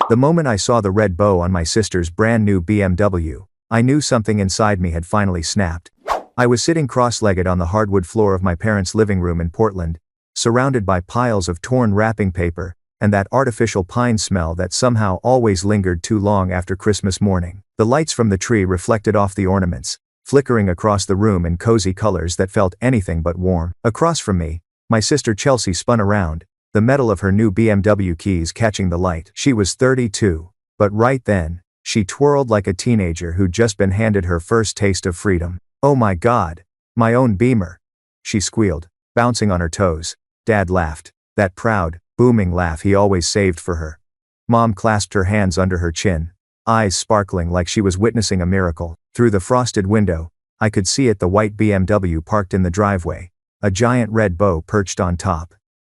The moment I saw the red bow on my sister's brand new BMW, I knew something inside me had finally snapped. I was sitting cross-legged on the hardwood floor of my parents' living room in Portland, surrounded by piles of torn wrapping paper, and that artificial pine smell that somehow always lingered too long after Christmas morning. The lights from the tree reflected off the ornaments, flickering across the room in cozy colors that felt anything but warm. Across from me, my sister Chelsea spun around, the metal of her new BMW keys catching the light. She was 32, but right then, she twirled like a teenager who'd just been handed her first taste of freedom. "Oh my God, my own Beamer," she squealed, bouncing on her toes. Dad laughed, that proud, booming laugh he always saved for her. Mom clasped her hands under her chin, eyes sparkling like she was witnessing a miracle. Through the frosted window, I could see the white BMW parked in the driveway, a giant red bow perched on top.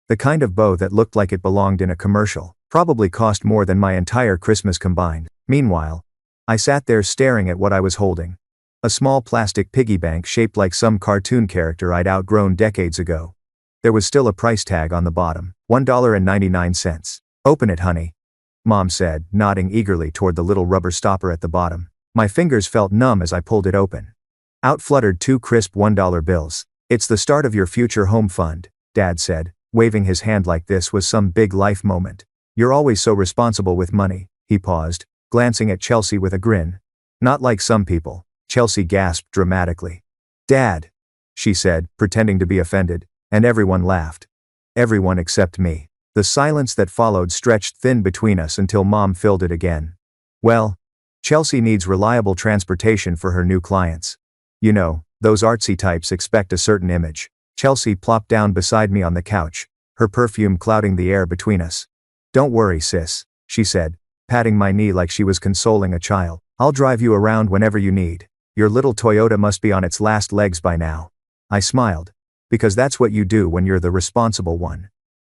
The kind of bow that looked like it belonged in a commercial, probably cost more than my entire Christmas combined. Meanwhile, I sat there staring at what I was holding. A small plastic piggy bank shaped like some cartoon character I'd outgrown decades ago. There was still a price tag on the bottom, $1.99. "Open it, honey," Mom said, nodding eagerly toward the little rubber stopper at the bottom. My fingers felt numb as I pulled it open. Out fluttered 2 crisp $1 bills. "It's the start of your future home fund," Dad said, waving his hand like this was some big life moment. "You're always so responsible with money." He paused, glancing at Chelsea with a grin. "Not like some people." Chelsea gasped dramatically. "Dad," she said, pretending to be offended, and everyone laughed. Everyone except me. The silence that followed stretched thin between us until Mom filled it again. "Well, Chelsea needs reliable transportation for her new clients. You know, those artsy types expect a certain image." Chelsea plopped down beside me on the couch, her perfume clouding the air between us. "Don't worry, sis," she said, patting my knee like she was consoling a child. "I'll drive you around whenever you need. Your little Toyota must be on its last legs by now." I smiled, because that's what you do when you're the responsible one.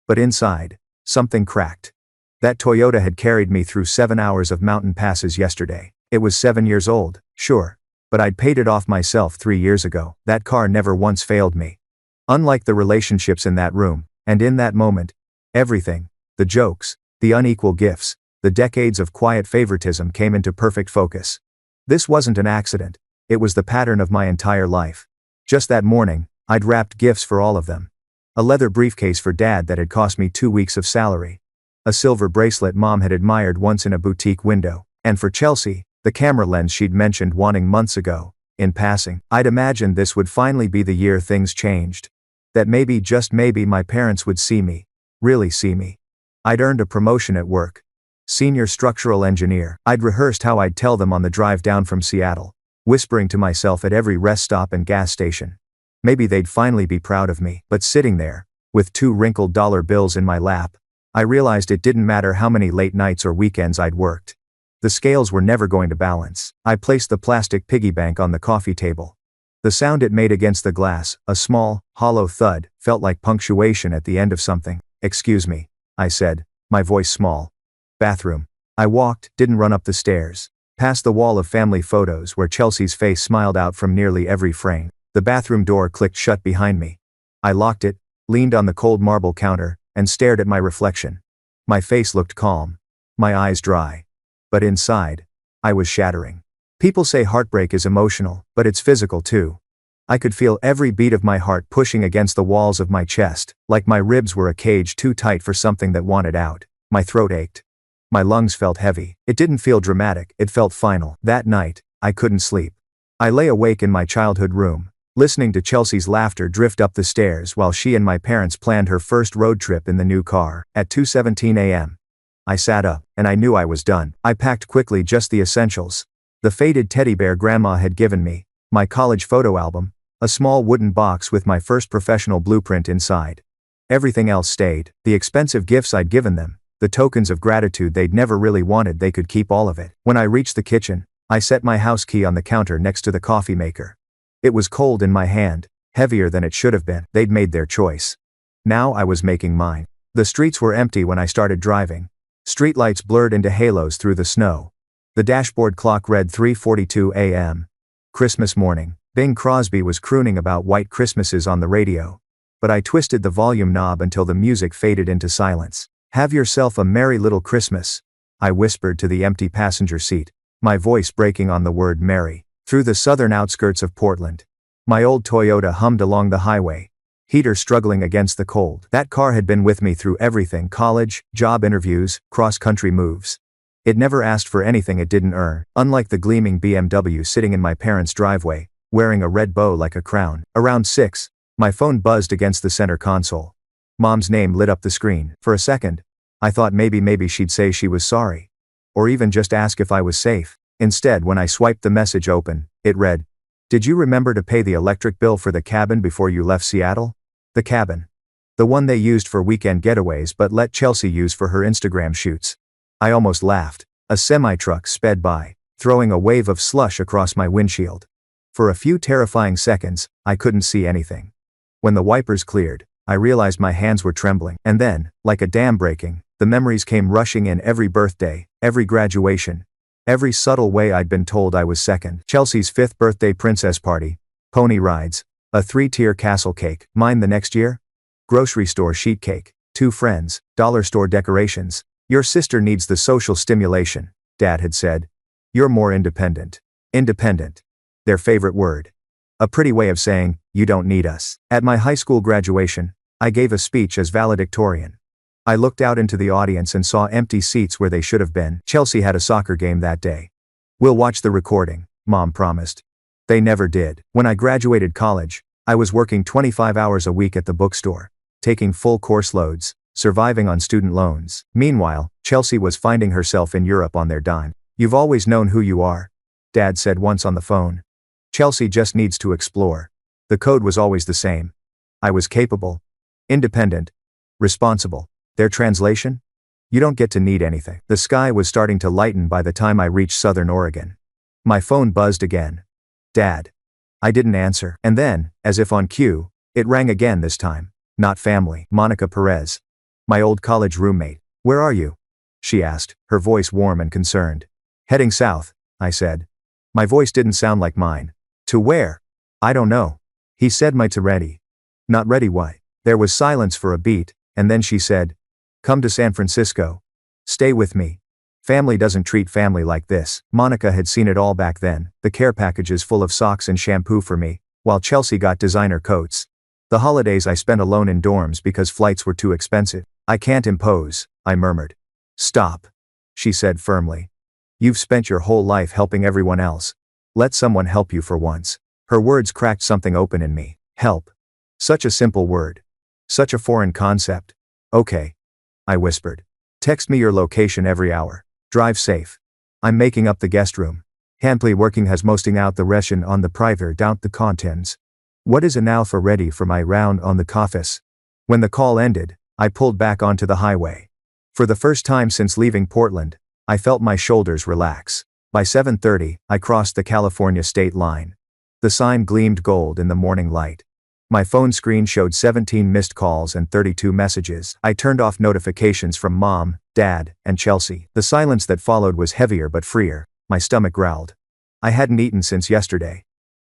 But inside, something cracked. That Toyota had carried me through 7 hours of mountain passes yesterday. It was 7 years old, sure, but I'd paid it off myself 3 years ago. That car never once failed me. Unlike the relationships in that room, and in that moment, everything, the jokes, the unequal gifts, the decades of quiet favoritism came into perfect focus. This wasn't an accident, it was the pattern of my entire life. Just that morning, I'd wrapped gifts for all of them. A leather briefcase for Dad that had cost me 2 weeks of salary. A silver bracelet Mom had admired once in a boutique window. And for Chelsea, the camera lens she'd mentioned wanting months ago. In passing, I'd imagined this would finally be the year things changed. That maybe, just maybe, my parents would see me. Really see me. I'd earned a promotion at work. Senior structural engineer. I'd rehearsed how I'd tell them on the drive down from Seattle, whispering to myself at every rest stop and gas station. Maybe they'd finally be proud of me. But sitting there, with 2 wrinkled dollar bills in my lap, I realized it didn't matter how many late nights or weekends I'd worked. The scales were never going to balance. I placed the plastic piggy bank on the coffee table. The sound it made against the glass, a small, hollow thud, felt like punctuation at the end of something. "Excuse me," I said, my voice small. "Bathroom." I walked, didn't run up the stairs, past the wall of family photos where Chelsea's face smiled out from nearly every frame. The bathroom door clicked shut behind me. I locked it, leaned on the cold marble counter, and stared at my reflection. My face looked calm, my eyes dry. But inside, I was shattering. People say heartbreak is emotional, but it's physical too. I could feel every beat of my heart pushing against the walls of my chest, like my ribs were a cage too tight for something that wanted out. My throat ached. My lungs felt heavy. It didn't feel dramatic, it felt final. That night, I couldn't sleep. I lay awake in my childhood room, listening to Chelsea's laughter drift up the stairs while she and my parents planned her first road trip in the new car. At 2:17 a.m., I sat up, and I knew I was done. I packed quickly, just the essentials. The faded teddy bear Grandma had given me, my college photo album, a small wooden box with my first professional blueprint inside. Everything else stayed. The expensive gifts I'd given them, the tokens of gratitude they'd never really wanted, they could keep all of it. When I reached the kitchen, I set my house key on the counter next to the coffee maker. It was cold in my hand, heavier than it should have been. They'd made their choice. Now I was making mine. The streets were empty when I started driving. Streetlights blurred into halos through the snow. The dashboard clock read 3:42 a.m. Christmas morning. Bing Crosby was crooning about white Christmases on the radio. But I twisted the volume knob until the music faded into silence. "Have yourself a merry little Christmas," I whispered to the empty passenger seat, my voice breaking on the word Mary. Through the southern outskirts of Portland. My old Toyota hummed along the highway, heater struggling against the cold. That car had been with me through everything: college, job interviews, cross-country moves. It never asked for anything it didn't earn, unlike the gleaming BMW sitting in my parents' driveway, wearing a red bow like a crown. Around 6, my phone buzzed against the center console. Mom's name lit up the screen. For a second, I thought maybe she'd say she was sorry. Or even just ask if I was safe. Instead, when I swiped the message open, it read, "Did you remember to pay the electric bill for the cabin before you left Seattle?" The cabin. The one they used for weekend getaways but let Chelsea use for her Instagram shoots. I almost laughed. A semi-truck sped by, throwing a wave of slush across my windshield. For a few terrifying seconds, I couldn't see anything. When the wipers cleared, I realized my hands were trembling. And then, like a dam breaking, the memories came rushing in: every birthday, every graduation, every subtle way I'd been told I was second. Chelsea's 5th birthday princess party, pony rides, a 3-tier castle cake, mine the next year, grocery store sheet cake, 2 friends, dollar store decorations. "Your sister needs the social stimulation," Dad had said. "You're more independent." Independent. Their favorite word. A pretty way of saying, you don't need us. At my high school graduation, I gave a speech as valedictorian. I looked out into the audience and saw empty seats where they should have been. Chelsea had a soccer game that day. "We'll watch the recording," Mom promised. They never did. When I graduated college, I was working 25 hours a week at the bookstore, taking full course loads, surviving on student loans. Meanwhile, Chelsea was finding herself in Europe on their dime. "You've always known who you are," Dad said once on the phone. "Chelsea just needs to explore." The code was always the same. I was capable, independent, responsible. Their translation? You don't get to need anything. The sky was starting to lighten by the time I reached Southern Oregon. My phone buzzed again. "Dad." I didn't answer. And then, as if on cue, it rang again this time. Not family. Monica Perez. My old college roommate. "Where are you?" she asked, her voice warm and concerned. "Heading south," I said. My voice didn't sound like mine. "To where?" "I don't know." He said, "My to ready." "Not ready what?" There was silence for a beat, and then she said, "Come to San Francisco. Stay with me. Family doesn't treat family like this." Monica had seen it all back then, the care packages full of socks and shampoo for me, while Chelsea got designer coats. The holidays I spent alone in dorms because flights were too expensive. "I can't impose," I murmured. "Stop," she said firmly. "You've spent your whole life helping everyone else. Let someone help you for once." Her words cracked something open in me. Help. Such a simple word. Such a foreign concept. "Okay," I whispered. "Text me your location every hour. Drive safe. I'm making up the guest room. Handplay working has mosting out the ration on the private down the contents. What is an alpha ready for my round on the office?" When the call ended, I pulled back onto the highway. For the first time since leaving Portland, I felt my shoulders relax. By 7:30, I crossed the California state line. The sign gleamed gold in the morning light. My phone screen showed 17 missed calls and 32 messages. I turned off notifications from Mom, Dad, and Chelsea. The silence that followed was heavier but freer. My stomach growled. I hadn't eaten since yesterday.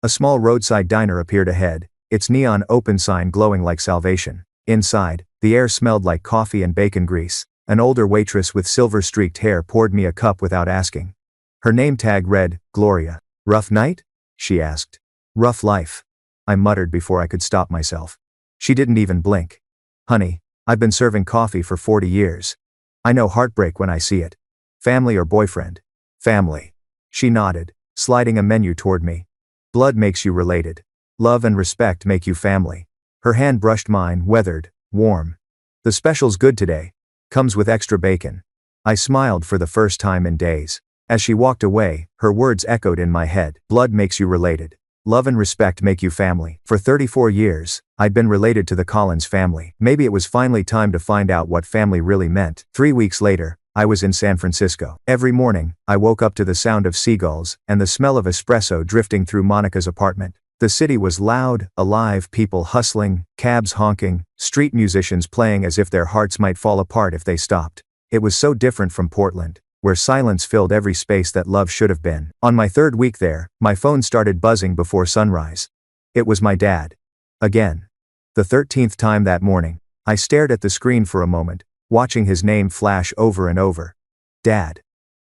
A small roadside diner appeared ahead, its neon open sign glowing like salvation. Inside, the air smelled like coffee and bacon grease. An older waitress with silver-streaked hair poured me a cup without asking. Her name tag read, Gloria. "Rough night?" she asked. "Rough life," I muttered before I could stop myself. She didn't even blink. "Honey, I've been serving coffee for 40 years. I know heartbreak when I see it. Family or boyfriend?" "Family." She nodded, sliding a menu toward me. "Blood makes you related. Love and respect make you family." Her hand brushed mine, weathered, warm. "The special's good today. Comes with extra bacon." I smiled for the first time in days. As she walked away, her words echoed in my head. Blood makes you related. Love and respect make you family. For 34 years, I'd been related to the Collins family. Maybe it was finally time to find out what family really meant. 3 weeks later, I was in San Francisco. Every morning, I woke up to the sound of seagulls and the smell of espresso drifting through Monica's apartment. The city was loud, alive, people hustling, cabs honking, street musicians playing as if their hearts might fall apart if they stopped. It was so different from Portland, where silence filled every space that love should have been. On my 3rd week there, my phone started buzzing before sunrise. It was my dad. Again. The 13th time that morning, I stared at the screen for a moment, watching his name flash over and over. Dad.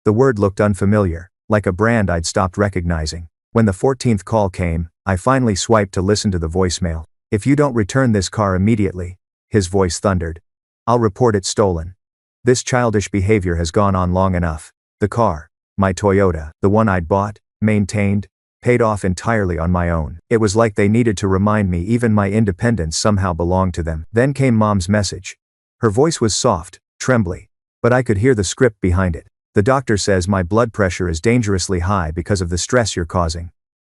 The word looked unfamiliar, like a brand I'd stopped recognizing. When the 14th call came, I finally swiped to listen to the voicemail. If you don't return this car immediately, his voice thundered, I'll report it stolen. This childish behavior has gone on long enough. The car, my Toyota, the one I'd bought, maintained, paid off entirely on my own. It was like they needed to remind me even my independence somehow belonged to them. Then came Mom's message. Her voice was soft, trembly, but I could hear the script behind it. The doctor says my blood pressure is dangerously high because of the stress you're causing.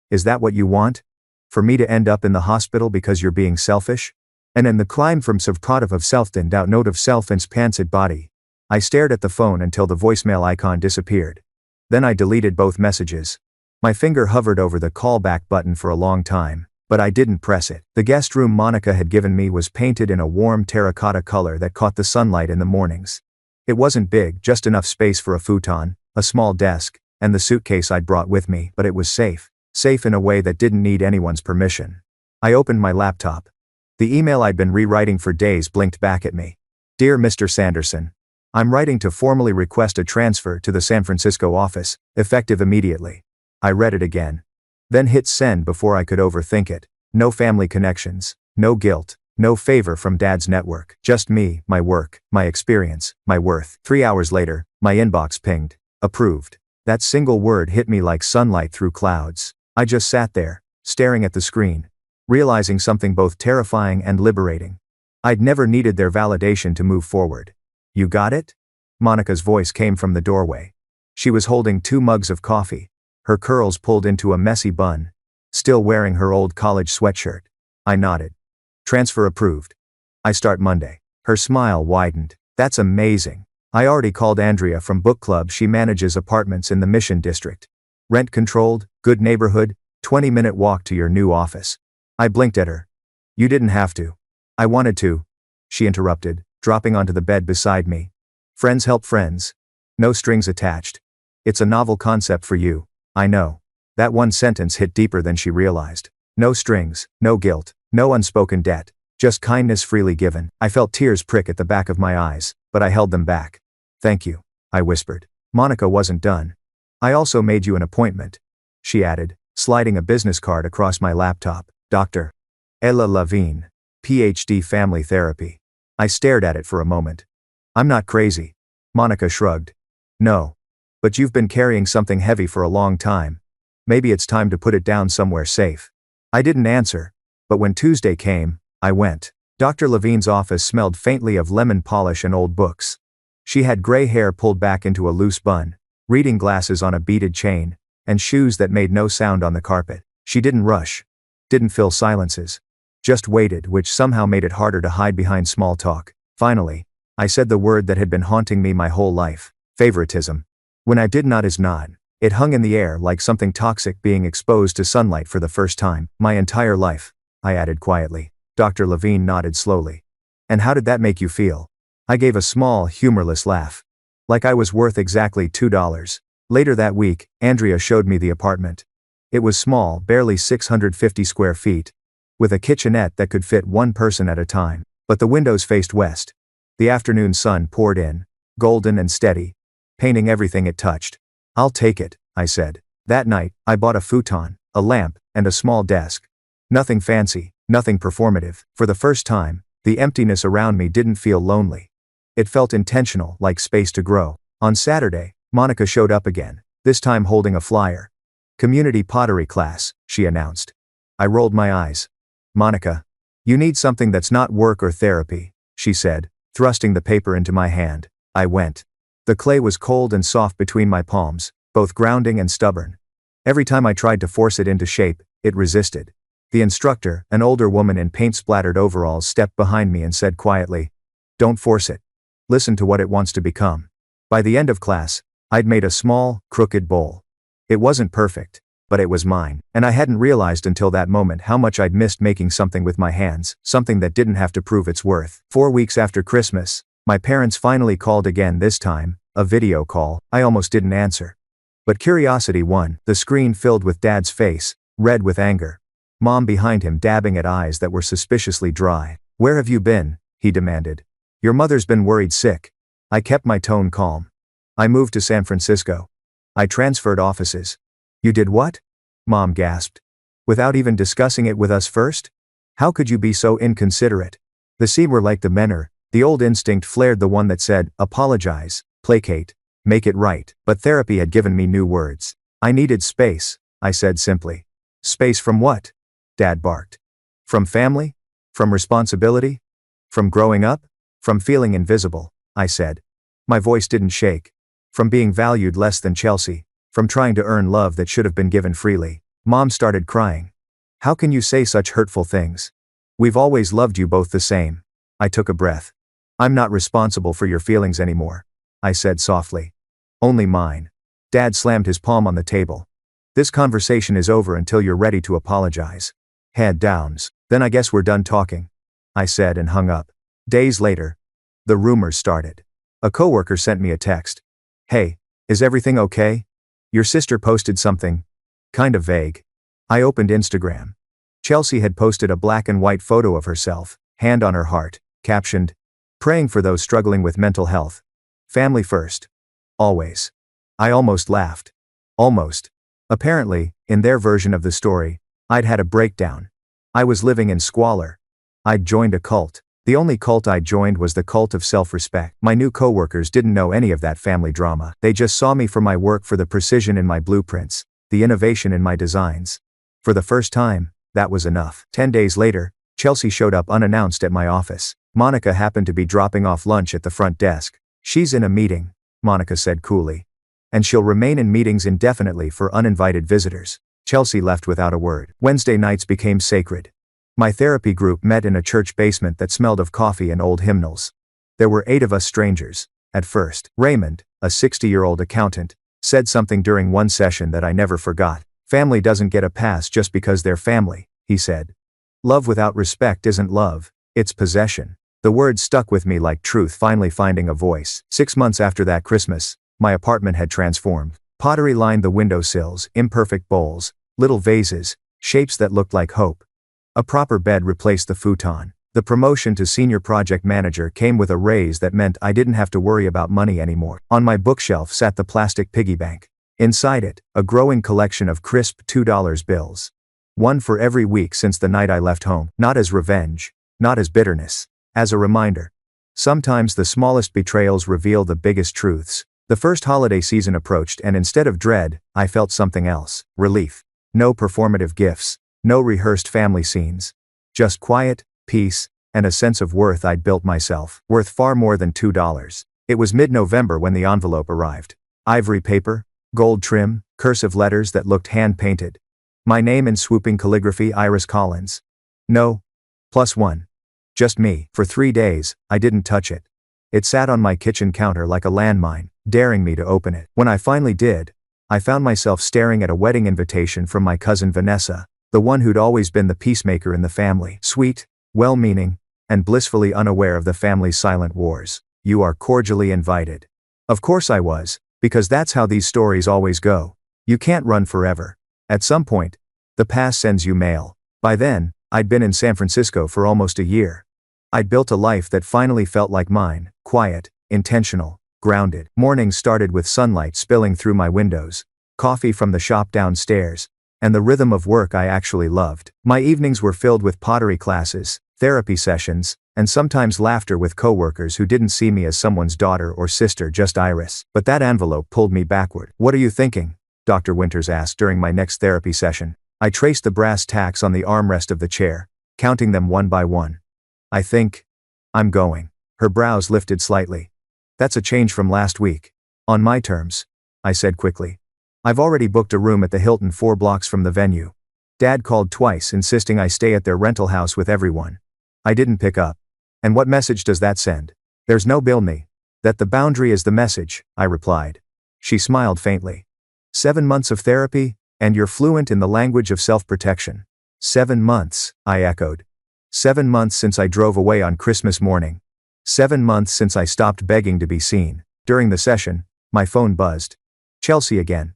Is that what you want? For me to end up in the hospital because you're being selfish? And in the climb from subproduct of self-doubt out note of self-inspired body. I stared at the phone until the voicemail icon disappeared. Then I deleted both messages. My finger hovered over the callback button for a long time, but I didn't press it. The guest room Monica had given me was painted in a warm terracotta color that caught the sunlight in the mornings. It wasn't big, just enough space for a futon, a small desk, and the suitcase I'd brought with me, but it was safe. Safe in a way that didn't need anyone's permission. I opened my laptop. The email I'd been rewriting for days blinked back at me. Dear Mr. Sanderson, I'm writing to formally request a transfer to the San Francisco office, effective immediately. I read it again. Then hit send before I could overthink it. No family connections, no guilt, no favor from Dad's network. Just me, my work, my experience, my worth. 3 hours later, my inbox pinged. Approved. That single word hit me like sunlight through clouds. I just sat there, staring at the screen, realizing something both terrifying and liberating. I'd never needed their validation to move forward. You got it? Monica's voice came from the doorway. She was holding 2 mugs of coffee, her curls pulled into a messy bun, still wearing her old college sweatshirt. I nodded. Transfer approved. I start Monday. Her smile widened. That's amazing. I already called Andrea from book club. She manages apartments in the Mission District. Rent controlled, good neighborhood, 20-minute walk to your new office. I blinked at her. You didn't have to. I wanted to. She interrupted, dropping onto the bed beside me. Friends help friends. No strings attached. It's a novel concept for you, I know. That one sentence hit deeper than she realized. No strings, no guilt, no unspoken debt. Just kindness freely given. I felt tears prick at the back of my eyes, but I held them back. Thank you, I whispered. Monica wasn't done. I also made you an appointment, she added, sliding a business card across my laptop. Dr. Ella Levine, PhD family therapy. I stared at it for a moment. I'm not crazy. Monica shrugged. No. But you've been carrying something heavy for a long time. Maybe it's time to put it down somewhere safe. I didn't answer, but when Tuesday came, I went. Dr. Levine's office smelled faintly of lemon polish and old books. She had gray hair pulled back into a loose bun, reading glasses on a beaded chain, and shoes that made no sound on the carpet. She didn't rush. Didn't fill silences. Just waited, which somehow made it harder to hide behind small talk. Finally, I said the word that had been haunting me my whole life. Favoritism. When I did not his nod, it hung in the air like something toxic being exposed to sunlight for the first time. My entire life, I added quietly. Dr. Levine nodded slowly. And how did that make you feel? I gave a small, humorless laugh. Like I was worth exactly $2. Later that week, Andrea showed me the apartment. It was small, barely 650 square feet, with a kitchenette that could fit one person at a time. But the windows faced west. The afternoon sun poured in, golden and steady, painting everything it touched. I'll take it, I said. That night, I bought a futon, a lamp, and a small desk. Nothing fancy, nothing performative. For the first time, the emptiness around me didn't feel lonely. It felt intentional, like space to grow. On Saturday, Monica showed up again, this time holding a flyer. Community pottery class, she announced. I rolled my eyes. Monica, you need something that's not work or therapy, she said, thrusting the paper into my hand. I went. The clay was cold and soft between my palms, both grounding and stubborn. Every time I tried to force it into shape, it resisted. The instructor, an older woman in paint-splattered overalls, stepped behind me and said quietly, "Don't force it. Listen to what it wants to become." By the end of class, I'd made a small, crooked bowl. It wasn't perfect, but it was mine, and I hadn't realized until that moment how much I'd missed making something with my hands, something that didn't have to prove its worth. 4 weeks after Christmas, my parents finally called again, this time, a video call. I almost didn't answer. But curiosity won. The screen filled with Dad's face, red with anger. Mom behind him dabbing at eyes that were suspiciously dry. "Where have you been?" he demanded. "Your mother's been worried sick." I kept my tone calm. I moved to San Francisco. I transferred offices. You did what? Mom gasped. Without even discussing it with us first? How could you be so inconsiderate? The C were like the menor, the old instinct flared, the one that said, apologize, placate, make it right. But therapy had given me new words. I needed space, I said simply. Space from what? Dad barked. From family? From responsibility? From growing up? From feeling invisible, I said. My voice didn't shake. From being valued less than Chelsea. From trying to earn love that should have been given freely. Mom started crying. How can you say such hurtful things? We've always loved you both the same. I took a breath. I'm not responsible for your feelings anymore, I said softly. Only mine. Dad slammed his palm on the table. This conversation is over until you're ready to apologize. Head downs. Then I guess we're done talking, I said and hung up. Days later, the rumors started. A coworker sent me a text. Hey, is everything okay? Your sister posted something. Kind of vague. I opened Instagram. Chelsea had posted a black and white photo of herself, hand on her heart, captioned, praying for those struggling with mental health. Family first. Always. I almost laughed. Almost. Apparently, in their version of the story, I'd had a breakdown. I was living in squalor. I'd joined a cult. The only cult I'd joined was the cult of self-respect. My new coworkers didn't know any of that family drama. They just saw me for my work, for the precision in my blueprints, the innovation in my designs. For the first time, that was enough. 10 days later, Chelsea showed up unannounced at my office. Monica happened to be dropping off lunch at the front desk. She's in a meeting, Monica said coolly. And she'll remain in meetings indefinitely for uninvited visitors. Chelsea left without a word. Wednesday nights became sacred. My therapy group met in a church basement that smelled of coffee and old hymnals. There were 8 of us strangers, at first. Raymond, a 60-year-old accountant, said something during one session that I never forgot. Family doesn't get a pass just because they're family, he said. Love without respect isn't love, it's possession. The words stuck with me like truth finally finding a voice. 6 months after that Christmas, my apartment had transformed. Pottery lined the windowsills, imperfect bowls, little vases, shapes that looked like hope. A proper bed replaced the futon. The promotion to senior project manager came with a raise that meant I didn't have to worry about money anymore. On my bookshelf sat the plastic piggy bank. Inside it, a growing collection of crisp $2 bills. One for every week since the night I left home. Not as revenge, not as bitterness, as a reminder. Sometimes the smallest betrayals reveal the biggest truths. The first holiday season approached, and instead of dread, I felt something else. Relief. No performative gifts. No rehearsed family scenes. Just quiet, peace, and a sense of worth I'd built myself. Worth far more than $2. It was mid-November when the envelope arrived. Ivory paper, gold trim, cursive letters that looked hand-painted. My name in swooping calligraphy, Iris Collins. No. +1. Just me. For 3 days, I didn't touch it. It sat on my kitchen counter like a landmine, daring me to open it. When I finally did, I found myself staring at a wedding invitation from my cousin Vanessa, the one who'd always been the peacemaker in the family. Sweet, well-meaning, and blissfully unaware of the family's silent wars. You are cordially invited. Of course I was, because that's how these stories always go. You can't run forever. At some point, the past sends you mail. By then, I'd been in San Francisco for almost a year. I'd built a life that finally felt like mine, quiet, intentional, grounded. Mornings started with sunlight spilling through my windows, coffee from the shop downstairs, and the rhythm of work I actually loved. My evenings were filled with pottery classes, therapy sessions, and sometimes laughter with coworkers who didn't see me as someone's daughter or sister, just Iris. But that envelope pulled me backward. What are you thinking? Dr. Winters asked during my next therapy session. I traced the brass tacks on the armrest of the chair, counting them one by one. I think I'm going. Her brows lifted slightly. That's a change from last week. On my terms, I said quickly. I've already booked a room at the Hilton 4 blocks from the venue. Dad called twice, insisting I stay at their rental house with everyone. I didn't pick up. And what message does that send? There's no bill me. That the boundary is the message, I replied. She smiled faintly. 7 months of therapy, and you're fluent in the language of self-protection. 7 months, I echoed. 7 months since I drove away on Christmas morning. 7 months since I stopped begging to be seen. During the session, my phone buzzed. Chelsea again.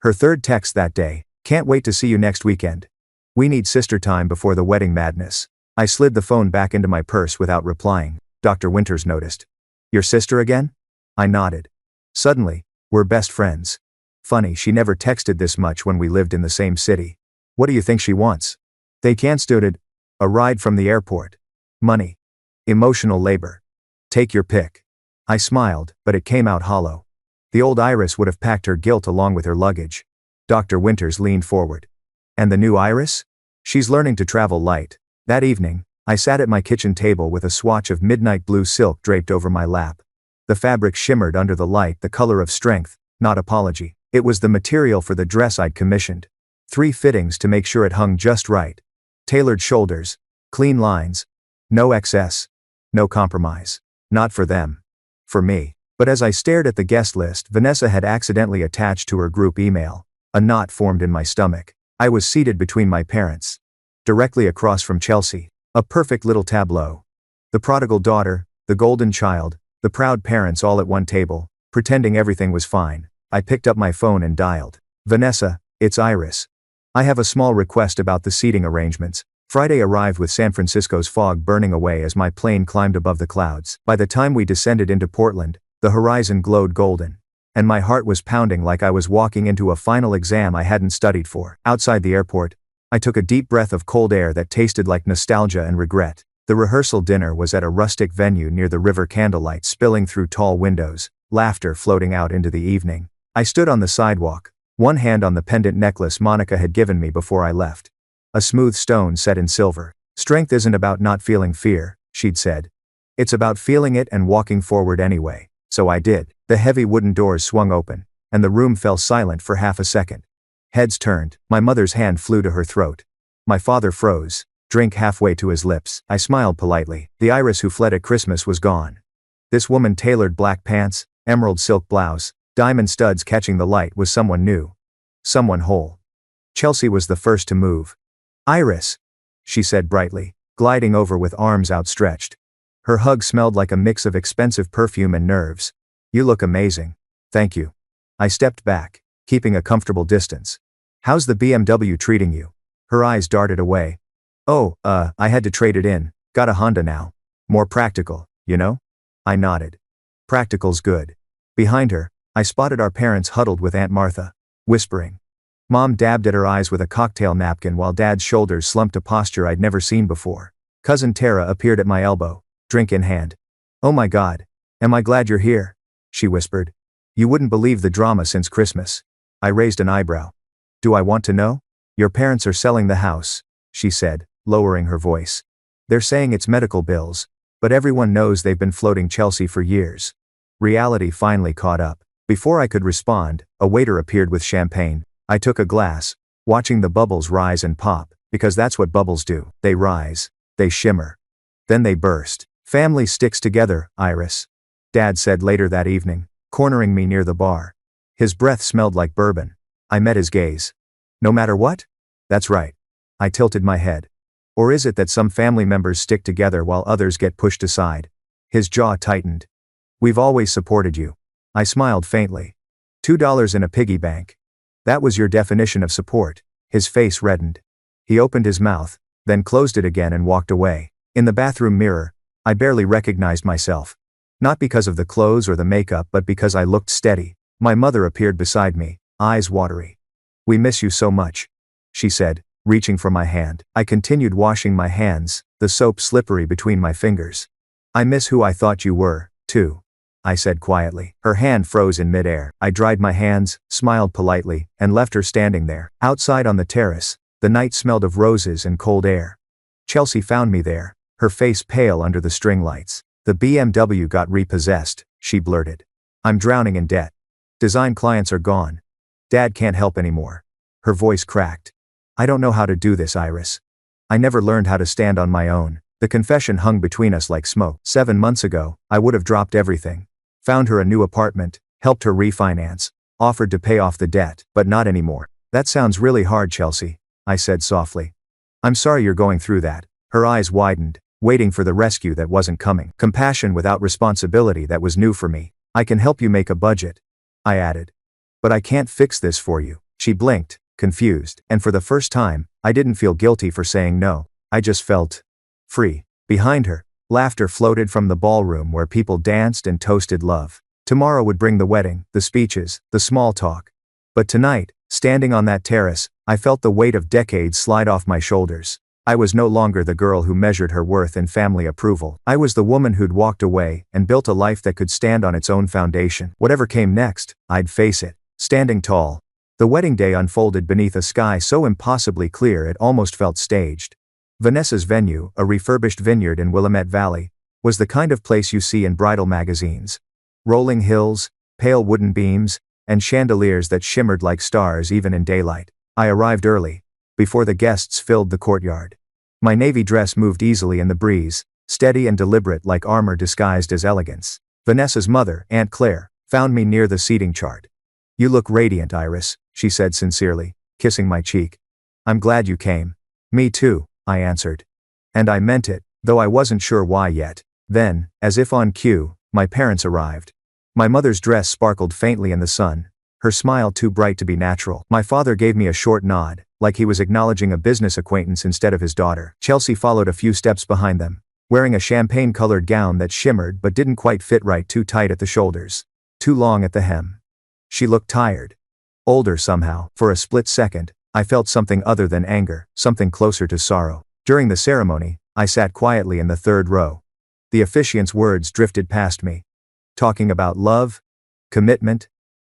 Her third text that day. Can't wait to see you next weekend. We need sister time before the wedding madness. I slid the phone back into my purse without replying. Dr. Winters noticed. Your sister again? I nodded. Suddenly, we're best friends. Funny, she never texted this much when we lived in the same city. What do you think she wants? They can't do it. A ride from the airport. Money. Emotional labor. Take your pick. I smiled, but it came out hollow. The old Iris would have packed her guilt along with her luggage. Dr. Winters leaned forward. And the new Iris? She's learning to travel light. That evening, I sat at my kitchen table with a swatch of midnight blue silk draped over my lap. The fabric shimmered under the light, the color of strength, not apology. It was the material for the dress I'd commissioned. 3 fittings to make sure it hung just right. Tailored shoulders, clean lines, no excess, no compromise. Not for them. For me. But as I stared at the guest list Vanessa had accidentally attached to her group email, a knot formed in my stomach. I was seated between my parents. Directly across from Chelsea. A perfect little tableau. The prodigal daughter, the golden child, the proud parents all at one table, pretending everything was fine. I picked up my phone and dialed. Vanessa, it's Iris. I have a small request about the seating arrangements. Friday arrived with San Francisco's fog burning away as my plane climbed above the clouds. By the time we descended into Portland, the horizon glowed golden. And my heart was pounding like I was walking into a final exam I hadn't studied for. Outside the airport, I took a deep breath of cold air that tasted like nostalgia and regret. The rehearsal dinner was at a rustic venue near the river, candlelight spilling through tall windows, laughter floating out into the evening. I stood on the sidewalk, one hand on the pendant necklace Monica had given me before I left. A smooth stone set in silver. Strength isn't about not feeling fear, she'd said. It's about feeling it and walking forward anyway. So I did. The heavy wooden doors swung open, and the room fell silent for half a second. Heads turned, my mother's hand flew to her throat. My father froze, drink halfway to his lips. I smiled politely. The Iris who fled at Christmas was gone. This woman tailored black pants, emerald silk blouse, diamond studs catching the light was someone new. Someone whole. Chelsea was the first to move. Iris, she said brightly, gliding over with arms outstretched. Her hug smelled like a mix of expensive perfume and nerves. You look amazing. Thank you. I stepped back, keeping a comfortable distance. How's the BMW treating you? Her eyes darted away. Oh, I had to trade it in. Got a Honda now. More practical, you know? I nodded. Practical's good. Behind her, I spotted our parents huddled with Aunt Martha, whispering. Mom dabbed at her eyes with a cocktail napkin while Dad's shoulders slumped a posture I'd never seen before. Cousin Tara appeared at my elbow, drink in hand. Oh my God. Am I glad you're here? She whispered. You wouldn't believe the drama since Christmas. I raised an eyebrow. Do I want to know? Your parents are selling the house, she said, lowering her voice. They're saying it's medical bills, but everyone knows they've been floating Chelsea for years. Reality finally caught up. Before I could respond, a waiter appeared with champagne. I took a glass, watching the bubbles rise and pop, because that's what bubbles do. They rise, they shimmer. Then they burst. Family sticks together, Iris. Dad said later that evening, cornering me near the bar. His breath smelled like bourbon. I met his gaze. No matter what? That's right. I tilted my head. Or is it that some family members stick together while others get pushed aside? His jaw tightened. We've always supported you. I smiled faintly. $2 in a piggy bank. That was your definition of support. His face reddened. He opened his mouth, then closed it again and walked away. In the bathroom mirror, I barely recognized myself. Not because of the clothes or the makeup, but because I looked steady. My mother appeared beside me, eyes watery. We miss you so much, she said, reaching for my hand. I continued washing my hands, the soap slippery between my fingers. I miss who I thought you were, too, I said quietly. Her hand froze in midair. I dried my hands, smiled politely, and left her standing there. Outside on the terrace, the night smelled of roses and cold air. Chelsea found me there, her face pale under the string lights. The BMW got repossessed, she blurted. I'm drowning in debt. Design clients are gone. Dad can't help anymore. Her voice cracked. I don't know how to do this, Iris. I never learned how to stand on my own. The confession hung between us like smoke. 7 months ago, I would have dropped everything. Found her a new apartment, helped her refinance, offered to pay off the debt, but not anymore. That sounds really hard, Chelsea, I said softly. I'm sorry you're going through that. Her eyes widened, waiting for the rescue that wasn't coming. Compassion without responsibility that was new for me. I can help you make a budget, I added. But I can't fix this for you. She blinked, confused, and for the first time, I didn't feel guilty for saying no. I just felt free. Behind her, laughter floated from the ballroom where people danced and toasted love. Tomorrow would bring the wedding, the speeches, the small talk. But tonight, standing on that terrace, I felt the weight of decades slide off my shoulders. I was no longer the girl who measured her worth in family approval. I was the woman who'd walked away and built a life that could stand on its own foundation. Whatever came next, I'd face it, standing tall. The wedding day unfolded beneath a sky so impossibly clear it almost felt staged. Vanessa's venue, a refurbished vineyard in Willamette Valley, was the kind of place you see in bridal magazines. Rolling hills, pale wooden beams, and chandeliers that shimmered like stars even in daylight. I arrived early, before the guests filled the courtyard. My navy dress moved easily in the breeze, steady and deliberate like armor disguised as elegance. Vanessa's mother, Aunt Claire, found me near the seating chart. "You look radiant, Iris," she said sincerely, kissing my cheek. "I'm glad you came." "Me too," I answered. And I meant it, though I wasn't sure why yet. Then, as if on cue, my parents arrived. My mother's dress sparkled faintly in the sun, her smile too bright to be natural. My father gave me a short nod, like he was acknowledging a business acquaintance instead of his daughter. Chelsea followed a few steps behind them, wearing a champagne-colored gown that shimmered but didn't quite fit right, too tight at the shoulders, too long at the hem. She looked tired. Older somehow. For a split second, I felt something other than anger, something closer to sorrow. During the ceremony, I sat quietly in the third row. The officiant's words drifted past me, talking about love, commitment,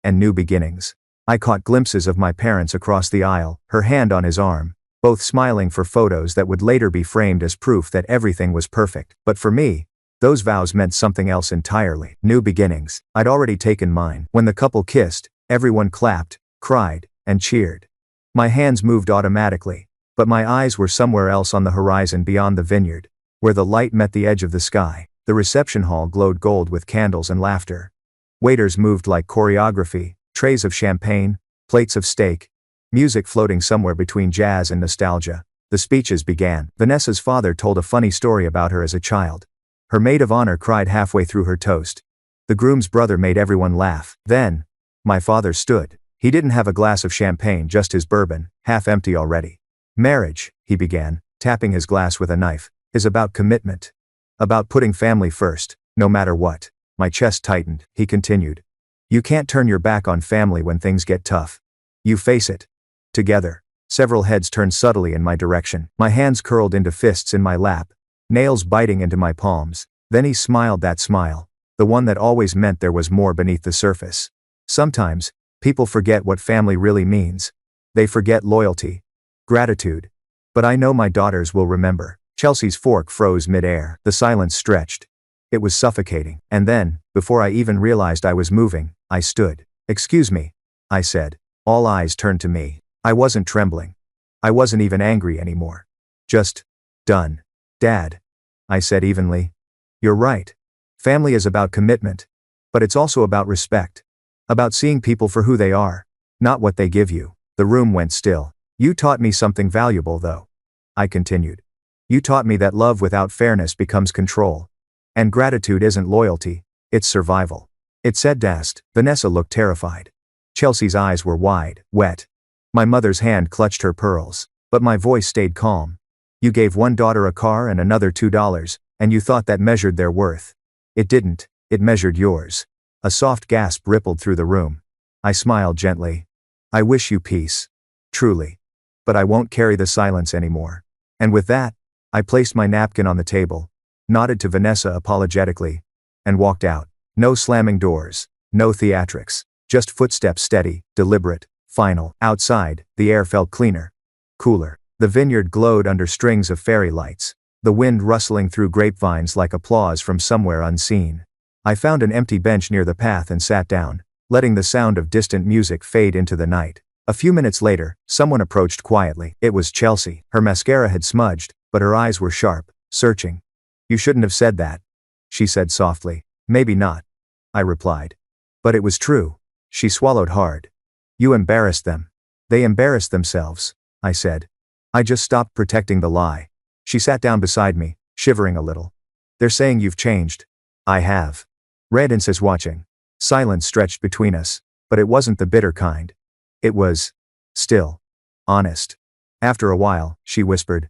and new beginnings. I caught glimpses of my parents across the aisle, her hand on his arm, both smiling for photos that would later be framed as proof that everything was perfect. But for me, those vows meant something else entirely. New beginnings. I'd already taken mine. When the couple kissed, everyone clapped, cried, and cheered. My hands moved automatically, but my eyes were somewhere else on the horizon beyond the vineyard, where the light met the edge of the sky. The reception hall glowed gold with candles and laughter. Waiters moved like choreography, trays of champagne, plates of steak, music floating somewhere between jazz and nostalgia. The speeches began. Vanessa's father told a funny story about her as a child. Her maid of honor cried halfway through her toast. The groom's brother made everyone laugh. Then, my father stood. He didn't have a glass of champagne, just his bourbon, half empty already. "Marriage," he began, tapping his glass with a knife, "is about commitment. About putting family first, no matter what." My chest tightened. He continued. "You can't turn your back on family when things get tough. You face it. Together." Several heads turned subtly in my direction. My hands curled into fists in my lap, nails biting into my palms. Then he smiled, that smile, the one that always meant there was more beneath the surface. Sometimes, people forget what family really means. They forget loyalty, gratitude. But I know my daughters will remember. Chelsea's fork froze mid-air. The silence stretched. It was suffocating. And then, before I even realized I was moving, I stood. "Excuse me," I said. All eyes turned to me. I wasn't trembling. I wasn't even angry anymore. Just done. "Dad," I said evenly. "You're right. Family is about commitment. But it's also about respect. About seeing people for who they are, not what they give you." The room went still. "You taught me something valuable, though," I continued. "You taught me that love without fairness becomes control. And gratitude isn't loyalty, it's survival." It said dast. Vanessa looked terrified. Chelsea's eyes were wide, wet. My mother's hand clutched her pearls. But my voice stayed calm. "You gave one daughter a car and another $2, and you thought that measured their worth. It didn't, it measured yours." A soft gasp rippled through the room. I smiled gently. "I wish you peace. Truly. But I won't carry the silence anymore." And with that, I placed my napkin on the table, nodded to Vanessa apologetically, and walked out. No slamming doors, no theatrics, just footsteps steady, deliberate, final. Outside, the air felt cleaner, cooler. The vineyard glowed under strings of fairy lights, the wind rustling through grapevines like applause from somewhere unseen. I found an empty bench near the path and sat down, letting the sound of distant music fade into the night. A few minutes later, someone approached quietly. It was Chelsea. Her mascara had smudged, but her eyes were sharp, searching. "You shouldn't have said that," she said softly. "Maybe not," I replied. But it was true. She swallowed hard. "You embarrassed them." "They embarrassed themselves," I said. "I just stopped protecting the lie." She sat down beside me, shivering a little. "They're saying you've changed." "I have." Redens is watching. Silence stretched between us, but it wasn't the bitter kind. It was still honest. After a while, she whispered,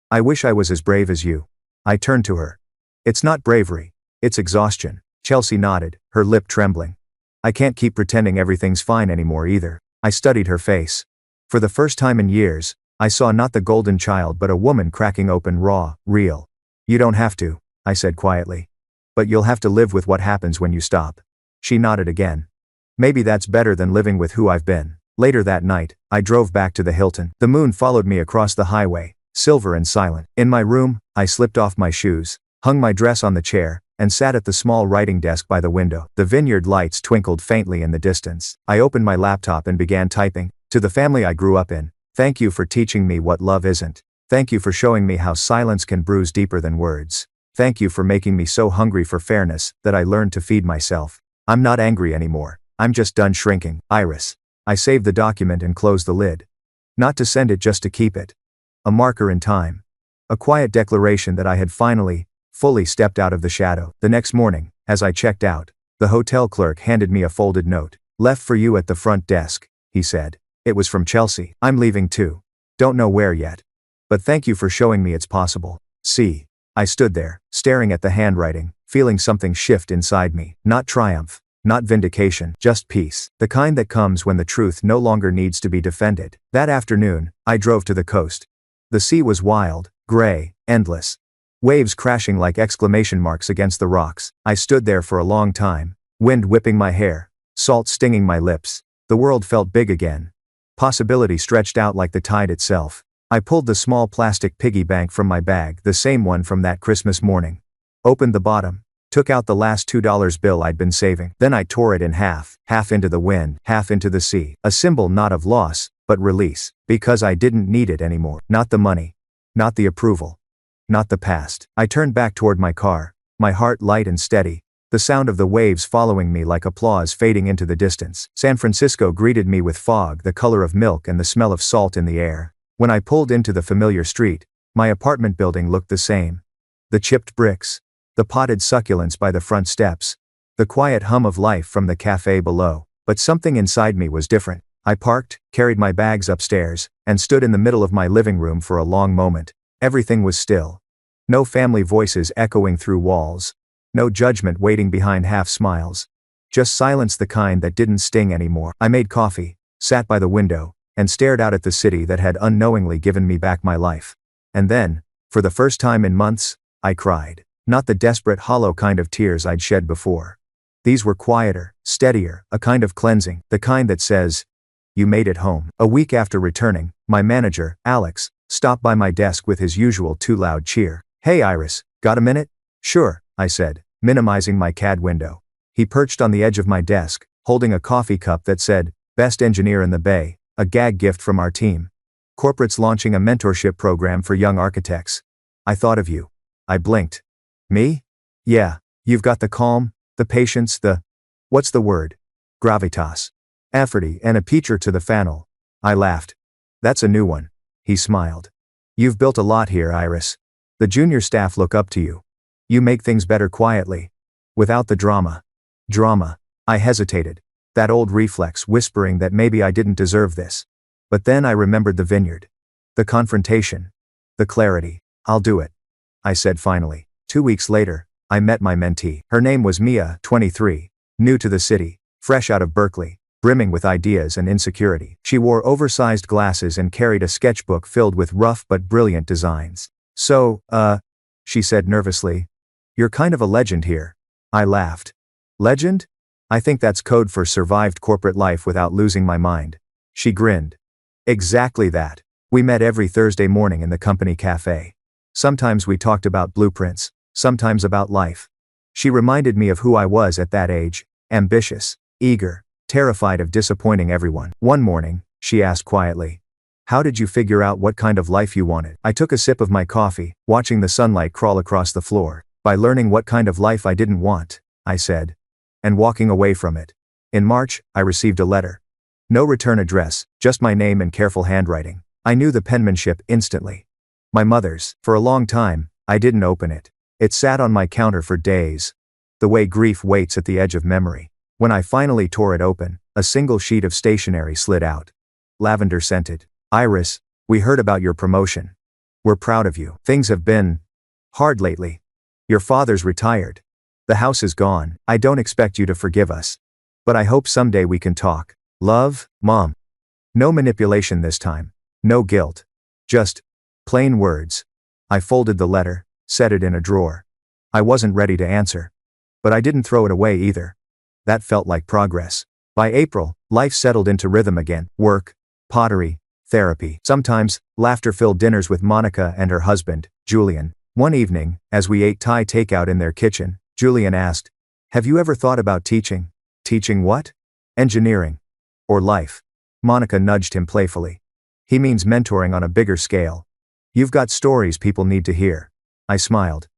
"I wish I was as brave as you." I turned to her. "It's not bravery, it's exhaustion." Chelsea nodded, her lip trembling. I can't keep pretending everything's fine anymore either. I studied her face. For the first time in years, I saw not the golden child but a woman cracking open raw, real. You don't have to, I said quietly. But you'll have to live with what happens when you stop. She nodded again. Maybe that's better than living with who I've been. Later that night, I drove back to the Hilton. The moon followed me across the highway, silver and silent. In my room, I slipped off my shoes, hung my dress on the chair, and sat at the small writing desk by the window. The vineyard lights twinkled faintly in the distance. I opened my laptop and began typing. To the family I grew up in, thank you for teaching me what love isn't. Thank you for showing me how silence can bruise deeper than words. Thank you for making me so hungry for fairness that I learned to feed myself. I'm not angry anymore. I'm just done shrinking. Iris. I saved the document and closed the lid. Not to send it, just to keep it. A marker in time. A quiet declaration that I had finally, fully stepped out of the shadow. The next morning, as I checked out, the hotel clerk handed me a folded note. Left for you at the front desk, he said. It was from Chelsea. I'm leaving too. Don't know where yet. But thank you for showing me it's possible. See. I stood there, staring at the handwriting, feeling something shift inside me. Not triumph. Not vindication, just peace. The kind that comes when the truth no longer needs to be defended. That afternoon, I drove to the coast. The sea was wild, gray, endless. Waves crashing like exclamation marks against the rocks. I stood there for a long time, wind whipping my hair, salt stinging my lips. The world felt big again. Possibility stretched out like the tide itself. I pulled the small plastic piggy bank from my bag, the same one from that Christmas morning. Opened the bottom. Took out the last $2 bill I'd been saving. Then I tore it in half into the wind, half into the sea. A symbol not of loss, but release. Because I didn't need it anymore. Not the money. Not the approval. Not the past. I turned back toward my car, my heart light and steady, the sound of the waves following me like applause fading into the distance. San Francisco greeted me with fog, the color of milk and the smell of salt in the air. When I pulled into the familiar street, my apartment building looked the same. The chipped bricks. The potted succulents by the front steps. The quiet hum of life from the cafe below. But something inside me was different. I parked, carried my bags upstairs, and stood in the middle of my living room for a long moment. Everything was still. No family voices echoing through walls. No judgment waiting behind half smiles. Just silence, the kind that didn't sting anymore. I made coffee, sat by the window, and stared out at the city that had unknowingly given me back my life. And then, for the first time in months, I cried. Not the desperate, hollow kind of tears I'd shed before. These were quieter, steadier, a kind of cleansing, the kind that says, you made it home. A week after returning, my manager, Alex, stopped by my desk with his usual too loud cheer. Hey Iris, got a minute? Sure, I said, minimizing my CAD window. He perched on the edge of my desk, holding a coffee cup that said, Best Engineer in the Bay, a gag gift from our team. Corporate's launching a mentorship program for young architects. I thought of you. I blinked. Me? Yeah, you've got the calm, the patience, what's the word? Gravitas. Efforty and a peacher to the fannel. I laughed. That's a new one. He smiled. You've built a lot here, Iris. The junior staff look up to you. You make things better quietly. Without the drama. Drama. I hesitated. That old reflex whispering that maybe I didn't deserve this. But then I remembered the vineyard. The confrontation. The clarity. I'll do it. I said finally. 2 weeks later, I met my mentee. Her name was Mia, 23, new to the city, fresh out of Berkeley, brimming with ideas and insecurity. She wore oversized glasses and carried a sketchbook filled with rough but brilliant designs. So, she said nervously, you're kind of a legend here. I laughed. Legend? I think that's code for survived corporate life without losing my mind. She grinned. Exactly that. We met every Thursday morning in the company cafe. Sometimes we talked about blueprints. Sometimes about life. She reminded me of who I was at that age, ambitious, eager, terrified of disappointing everyone. One morning, she asked quietly, how did you figure out what kind of life you wanted? I took a sip of my coffee, watching the sunlight crawl across the floor. By learning what kind of life I didn't want, I said. And walking away from it. In March, I received a letter. No return address, just my name and careful handwriting. I knew the penmanship instantly. My mother's. For a long time, I didn't open it. It sat on my counter for days. The way grief waits at the edge of memory. When I finally tore it open, a single sheet of stationery slid out. Lavender scented. Iris, we heard about your promotion. We're proud of you. Things have been hard lately. Your father's retired. The house is gone. I don't expect you to forgive us. But I hope someday we can talk. Love, Mom. No manipulation this time. No guilt. Just plain words. I folded the letter, set it in a drawer. I wasn't ready to answer. But I didn't throw it away either. That felt like progress. By April, life settled into rhythm again. Work, pottery, therapy. Sometimes, laughter-filled dinners with Monica and her husband, Julian. One evening, as we ate Thai takeout in their kitchen, Julian asked, "Have you ever thought about teaching?" "Teaching what?" "Engineering. Or life." Monica nudged him playfully. "He means mentoring on a bigger scale. You've got stories people need to hear." I smiled.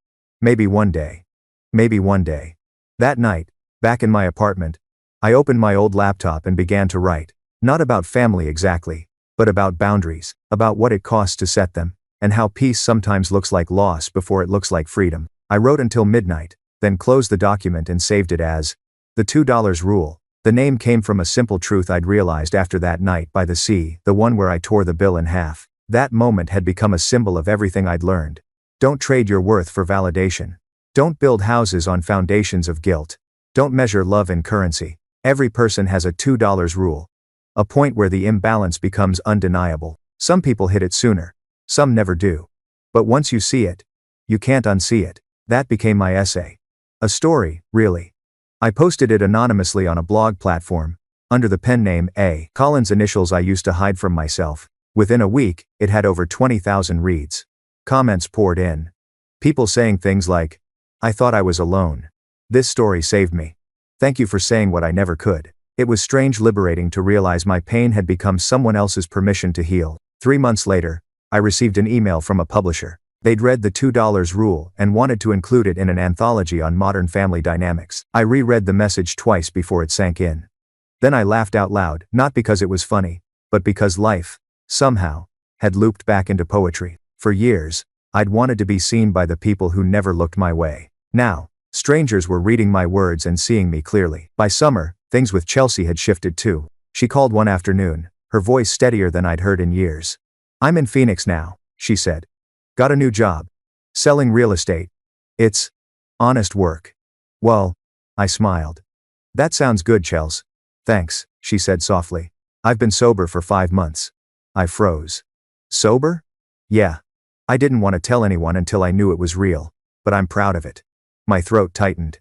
Maybe one day. Maybe one day. That night, back in my apartment, I opened my old laptop and began to write. Not about family exactly, but about boundaries, about what it costs to set them, and how peace sometimes looks like loss before it looks like freedom. I wrote until midnight, then closed the document and saved it as the $2 rule. The name came from a simple truth I'd realized after that night by the sea, the one where I tore the bill in half. That moment had become a symbol of everything I'd learned. Don't trade your worth for validation. Don't build houses on foundations of guilt. Don't measure love in currency. Every person has a $2 rule. A point where the imbalance becomes undeniable. Some people hit it sooner. Some never do. But once you see it, you can't unsee it. That became my essay. A story, really. I posted it anonymously on a blog platform, under the pen name A. Collins, initials I used to hide from myself. Within a week, it had over 20,000 reads. Comments poured in. People saying things like, "I thought I was alone. This story saved me. Thank you for saying what I never could." It was strange, liberating to realize my pain had become someone else's permission to heal. 3 months later, I received an email from a publisher. They'd read the $2 rule and wanted to include it in an anthology on modern family dynamics. I reread the message twice before it sank in. Then I laughed out loud, not because it was funny, but because life, somehow, had looped back into poetry. For years, I'd wanted to be seen by the people who never looked my way. Now, strangers were reading my words and seeing me clearly. By summer, things with Chelsea had shifted too. She called one afternoon, her voice steadier than I'd heard in years. "I'm in Phoenix now," she said. "Got a new job. Selling real estate. It's honest work." "Well," I smiled. "That sounds good, Chels." "Thanks," she said softly. "I've been sober for 5 months." I froze. Sober? Yeah. I didn't want to tell anyone until I knew it was real. But I'm proud of it. My throat tightened.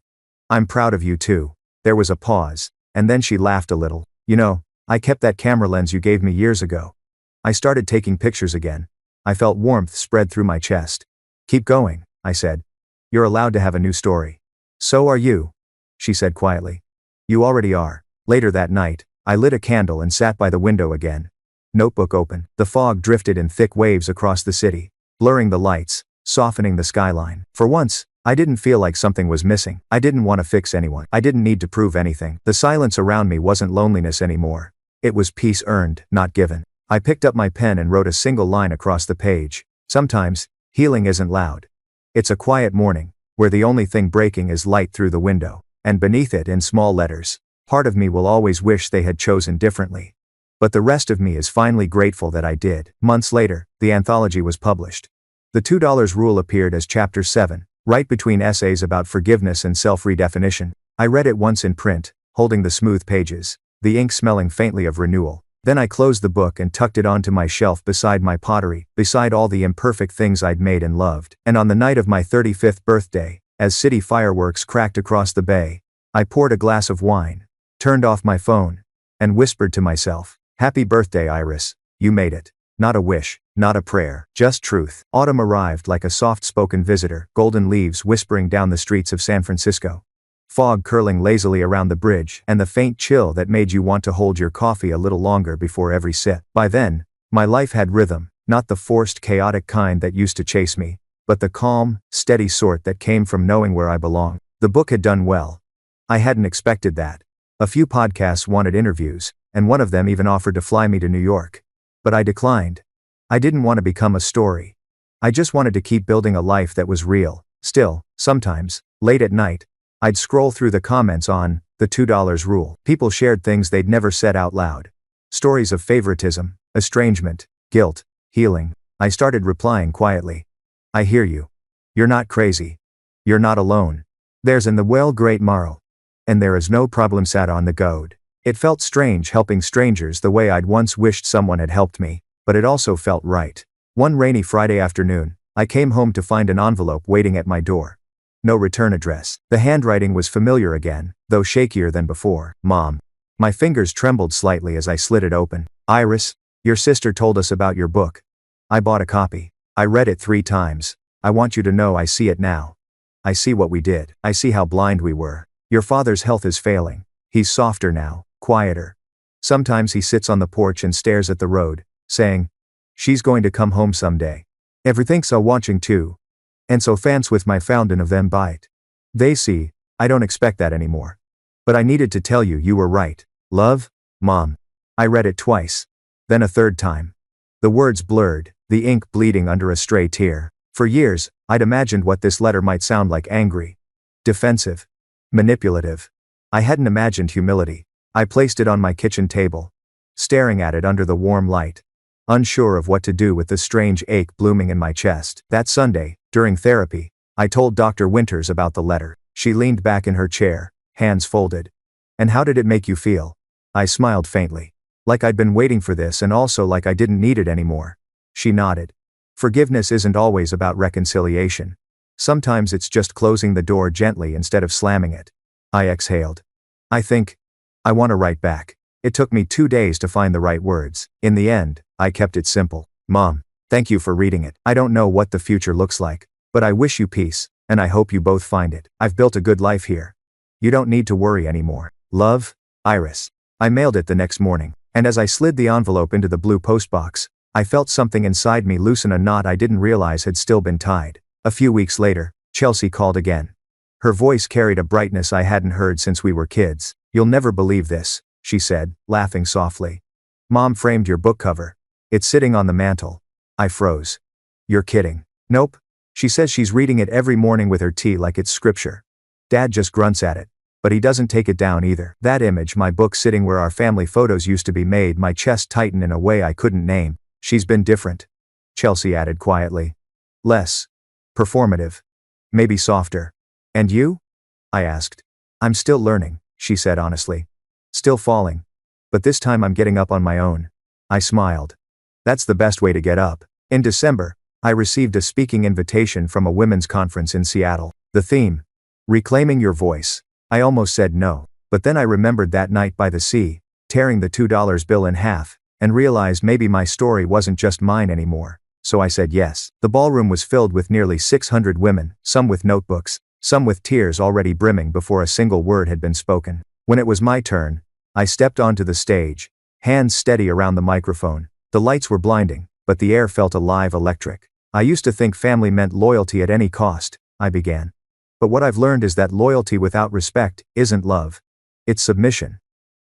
"I'm proud of you too." There was a pause, and then she laughed a little. "You know, I kept that camera lens you gave me years ago." I started taking pictures again. I felt warmth spread through my chest. "Keep going," I said. "You're allowed to have a new story." "So are you," she said quietly. "You already are." Later that night, I lit a candle and sat by the window again. Notebook open. The fog drifted in thick waves across the city, blurring the lights, softening the skyline. For once, I didn't feel like something was missing. I didn't want to fix anyone. I didn't need to prove anything. The silence around me wasn't loneliness anymore. It was peace earned, not given. I picked up my pen and wrote a single line across the page. Sometimes, healing isn't loud. It's a quiet morning, where the only thing breaking is light through the window. And beneath it, in small letters, part of me will always wish they had chosen differently. But the rest of me is finally grateful that I did. Months later, the anthology was published. The $2 rule appeared as chapter 7, right between essays about forgiveness and self-redefinition. I read it once in print, holding the smooth pages, the ink smelling faintly of renewal. Then I closed the book and tucked it onto my shelf beside my pottery, beside all the imperfect things I'd made and loved. And on the night of my 35th birthday, as city fireworks cracked across the bay, I poured a glass of wine, turned off my phone, and whispered to myself, "Happy birthday, Iris. You made it." Not a wish, not a prayer, just truth. Autumn arrived like a soft-spoken visitor, golden leaves whispering down the streets of San Francisco. Fog curling lazily around the bridge, and the faint chill that made you want to hold your coffee a little longer before every sip. By then, my life had rhythm, not the forced, chaotic kind that used to chase me, but the calm, steady sort that came from knowing where I belong. The book had done well. I hadn't expected that. A few podcasts wanted interviews, and one of them even offered to fly me to New York. But I declined. I didn't want to become a story. I just wanted to keep building a life that was real. Still, sometimes, late at night, I'd scroll through the comments on the $2 rule. People shared things they'd never said out loud. Stories of favoritism, estrangement, guilt, healing. I started replying quietly. "I hear you. You're not crazy. You're not alone." There's in the well great morrow. And there is no problem sat on the goad. It felt strange helping strangers the way I'd once wished someone had helped me, but it also felt right. One rainy Friday afternoon, I came home to find an envelope waiting at my door. No return address. The handwriting was familiar again, though shakier than before. Mom. My fingers trembled slightly as I slid it open. Iris, your sister told us about your book. I bought a copy. I read it 3 times. I want you to know I see it now. I see what we did. I see how blind we were. Your father's health is failing. He's softer now, quieter. Sometimes he sits on the porch and stares at the road, saying, she's going to come home someday. Everything's so watching too. And so fans with my fountain of them bite. They see, I don't expect that anymore. But I needed to tell you were right. Love, Mom. I read it twice. Then a third time. The words blurred, the ink bleeding under a stray tear. For years, I'd imagined what this letter might sound like: angry, defensive, manipulative. I hadn't imagined humility. I placed it on my kitchen table, staring at it under the warm light, unsure of what to do with the strange ache blooming in my chest. That Sunday, during therapy, I told Dr. Winters about the letter. She leaned back in her chair, hands folded. And how did it make you feel? I smiled faintly. Like I'd been waiting for this and also like I didn't need it anymore. She nodded. Forgiveness isn't always about reconciliation. Sometimes it's just closing the door gently instead of slamming it. I exhaled. I want to write back. It took me 2 days to find the right words. In the end, I kept it simple. Mom, thank you for reading it. I don't know what the future looks like, but I wish you peace, and I hope you both find it. I've built a good life here. You don't need to worry anymore. Love, Iris. I mailed it the next morning, and as I slid the envelope into the blue postbox, I felt something inside me loosen a knot I didn't realize had still been tied. A few weeks later, Chelsea called again. Her voice carried a brightness I hadn't heard since we were kids. You'll never believe this, she said, laughing softly. Mom framed your book cover. It's sitting on the mantle. I froze. You're kidding. Nope. She says she's reading it every morning with her tea like it's scripture. Dad just grunts at it, but he doesn't take it down either. That image, my book sitting where our family photos used to be, made my chest tighten in a way I couldn't name. She's been different, Chelsea added quietly. Less performative. Maybe softer. And you? I asked. I'm still learning, she said honestly. Still falling. But this time I'm getting up on my own. I smiled. That's the best way to get up. In December, I received a speaking invitation from a women's conference in Seattle. The theme, reclaiming your voice. I almost said no, but then I remembered that night by the sea, tearing the $2 bill in half, and realized maybe my story wasn't just mine anymore. So I said yes. The ballroom was filled with nearly 600 women, some with notebooks, some with tears already brimming before a single word had been spoken. When it was my turn, I stepped onto the stage, hands steady around the microphone. The lights were blinding, but the air felt alive, electric. I used to think family meant loyalty at any cost, I began. But what I've learned is that loyalty without respect isn't love. It's submission.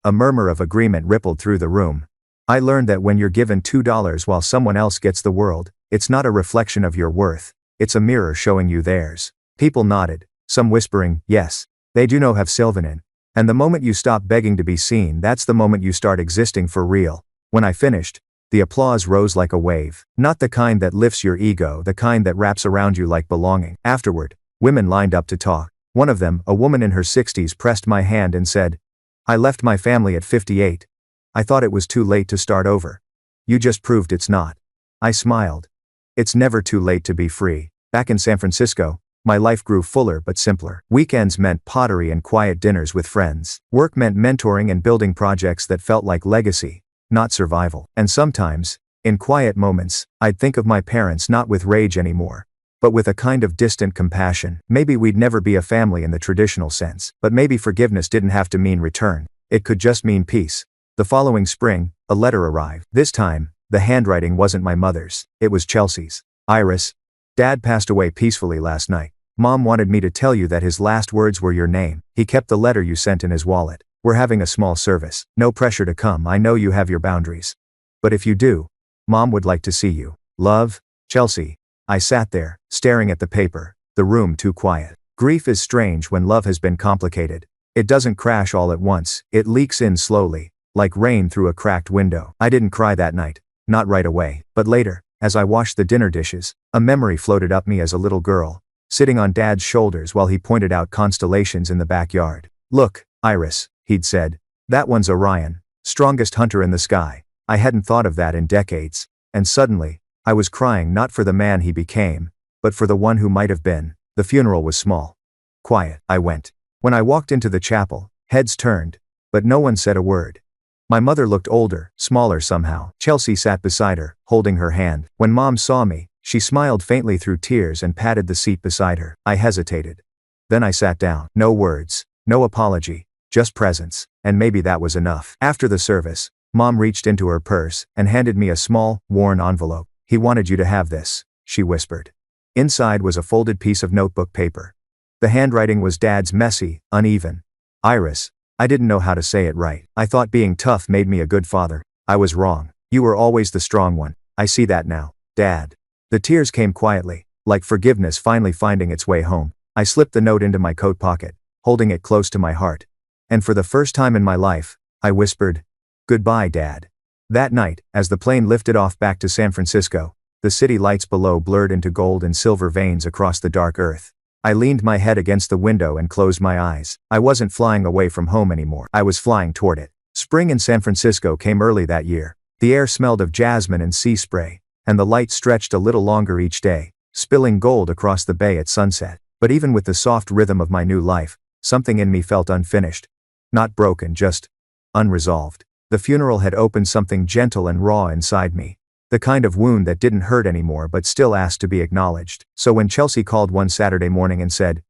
A murmur of agreement rippled through the room. I learned that when you're given $2 while someone else gets the world, it's not a reflection of your worth. It's a mirror showing you theirs. People nodded, some whispering, yes, they do know have Sylvan in. And the moment you stop begging to be seen, that's the moment you start existing for real. When I finished, the applause rose like a wave. Not the kind that lifts your ego, the kind that wraps around you like belonging. Afterward, women lined up to talk. One of them, a woman in her 60s, pressed my hand and said, I left my family at 58. I thought it was too late to start over. You just proved it's not. I smiled. It's never too late to be free. Back in San Francisco, my life grew fuller but simpler. Weekends meant pottery and quiet dinners with friends. Work meant mentoring and building projects that felt like legacy, not survival. And sometimes, in quiet moments, I'd think of my parents not with rage anymore, but with a kind of distant compassion. Maybe we'd never be a family in the traditional sense, but maybe forgiveness didn't have to mean return. It could just mean peace. The following spring, a letter arrived. This time, the handwriting wasn't my mother's, it was Chelsea's. Iris, Dad passed away peacefully last night. Mom wanted me to tell you that his last words were your name. He kept the letter you sent in his wallet. We're having a small service. No pressure to come, I know you have your boundaries. But if you do, Mom would like to see you. Love, Chelsea. I sat there, staring at the paper, the room too quiet. Grief is strange when love has been complicated. It doesn't crash all at once, it leaks in slowly, like rain through a cracked window. I didn't cry that night, not right away, but later, as I washed the dinner dishes, a memory floated up me as a little girl, sitting on Dad's shoulders while he pointed out constellations in the backyard. "Look, Iris," he'd said. "That one's Orion, strongest hunter in the sky." I hadn't thought of that in decades, and suddenly, I was crying not for the man he became, but for the one who might have been. The funeral was small. Quiet. I went. When I walked into the chapel, heads turned, but no one said a word. My mother looked older, smaller somehow. Chelsea sat beside her, holding her hand. When Mom saw me, she smiled faintly through tears and patted the seat beside her. I hesitated. Then I sat down. No words, no apology, just presence, and maybe that was enough. After the service, Mom reached into her purse and handed me a small, worn envelope. "He wanted you to have this," she whispered. Inside was a folded piece of notebook paper. The handwriting was Dad's, messy, uneven. "Iris." I didn't know how to say it right. I thought being tough made me a good father. I was wrong. "You were always the strong one. I see that now, Dad." The tears came quietly, like forgiveness finally finding its way home. I slipped the note into my coat pocket, holding it close to my heart. And for the first time in my life, I whispered, "Goodbye, Dad." That night, as the plane lifted off back to San Francisco, the city lights below blurred into gold and silver veins across the dark earth. I leaned my head against the window and closed my eyes. I wasn't flying away from home anymore. I was flying toward it. Spring in San Francisco came early that year. The air smelled of jasmine and sea spray, and the light stretched a little longer each day, spilling gold across the bay at sunset. But even with the soft rhythm of my new life, something in me felt unfinished. Not broken, just unresolved. The funeral had opened something gentle and raw inside me. The kind of wound that didn't hurt anymore but still asked to be acknowledged. So when Chelsea called one Saturday morning and said,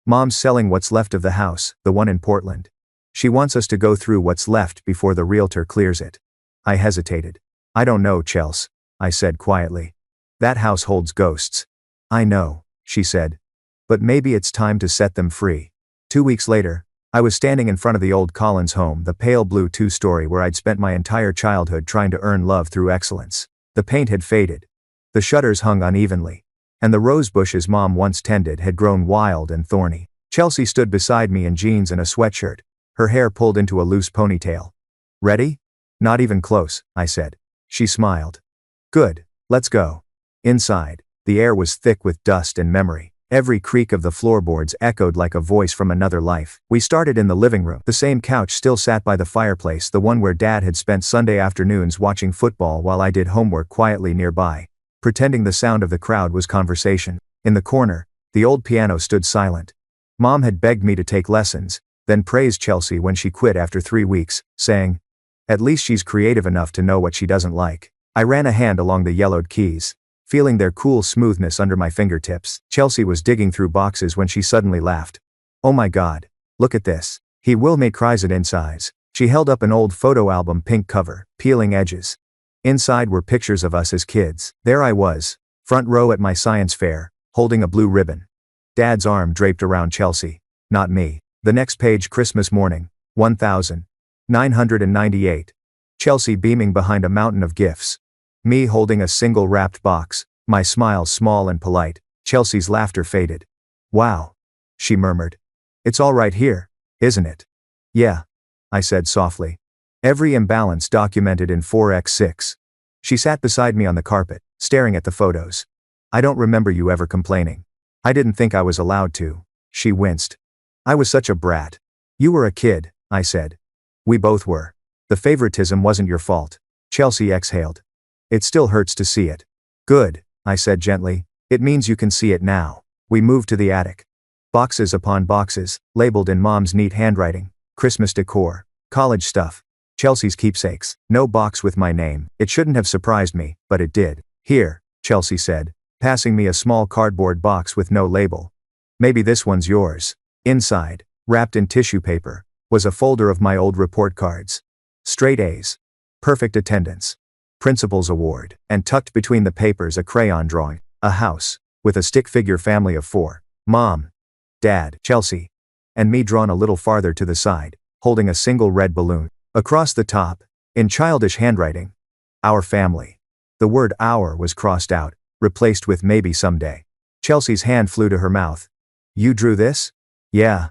"Mom's selling what's left of the house, the one in Portland. She wants us to go through what's left before the realtor clears it." I hesitated. "I don't know, Chels," I said quietly. "That house holds ghosts." "I know," she said. "But maybe it's time to set them free." 2 weeks later, I was standing in front of the old Collins home, the pale blue two-story where I'd spent my entire childhood trying to earn love through excellence. The paint had faded. The shutters hung unevenly. And the rose bushes Mom once tended had grown wild and thorny. Chelsea stood beside me in jeans and a sweatshirt, her hair pulled into a loose ponytail. "Ready?" "Not even close," I said. She smiled. "Good, let's go." Inside, the air was thick with dust and memory. Every creak of the floorboards echoed like a voice from another life. We started in the living room. The same couch still sat by the fireplace, the one where Dad had spent Sunday afternoons watching football while I did homework quietly nearby, pretending the sound of the crowd was conversation. In the corner, the old piano stood silent. Mom had begged me to take lessons, then praised Chelsea when she quit after 3 weeks, saying, "At least she's creative enough to know what she doesn't like." I ran a hand along the yellowed keys, feeling their cool smoothness under my fingertips. Chelsea was digging through boxes when she suddenly laughed. "Oh my God, look at this. He will make cries at insides." She held up an old photo album, pink cover, peeling edges. Inside were pictures of us as kids. There I was, front row at my science fair, holding a blue ribbon. Dad's arm draped around Chelsea, not me. The next page, Christmas morning, 1998. Chelsea beaming behind a mountain of gifts. Me holding a single wrapped box, my smile small and polite. Chelsea's laughter faded. "Wow," she murmured. "It's all right here, isn't it?" "Yeah," I said softly. "Every imbalance documented in 4x6. She sat beside me on the carpet, staring at the photos. "I don't remember you ever complaining." "I didn't think I was allowed to." She winced. "I was such a brat." "You were a kid," I said. "We both were. The favoritism wasn't your fault." Chelsea exhaled. "It still hurts to see it." "Good," I said gently. "It means you can see it now." We moved to the attic. Boxes upon boxes, labeled in Mom's neat handwriting. Christmas decor, college stuff, Chelsea's keepsakes. No box with my name. It shouldn't have surprised me, but it did. "Here," Chelsea said, passing me a small cardboard box with no label. "Maybe this one's yours." Inside, wrapped in tissue paper, was a folder of my old report cards. Straight A's. Perfect attendance. Principal's Award. And tucked between the papers a crayon drawing. A house. With a stick figure family of 4. Mom, Dad, Chelsea, and me drawn a little farther to the side, holding a single red balloon. Across the top, in childish handwriting, "Our family." The word "our" was crossed out, replaced with "maybe someday." Chelsea's hand flew to her mouth. "You drew this?" "Yeah.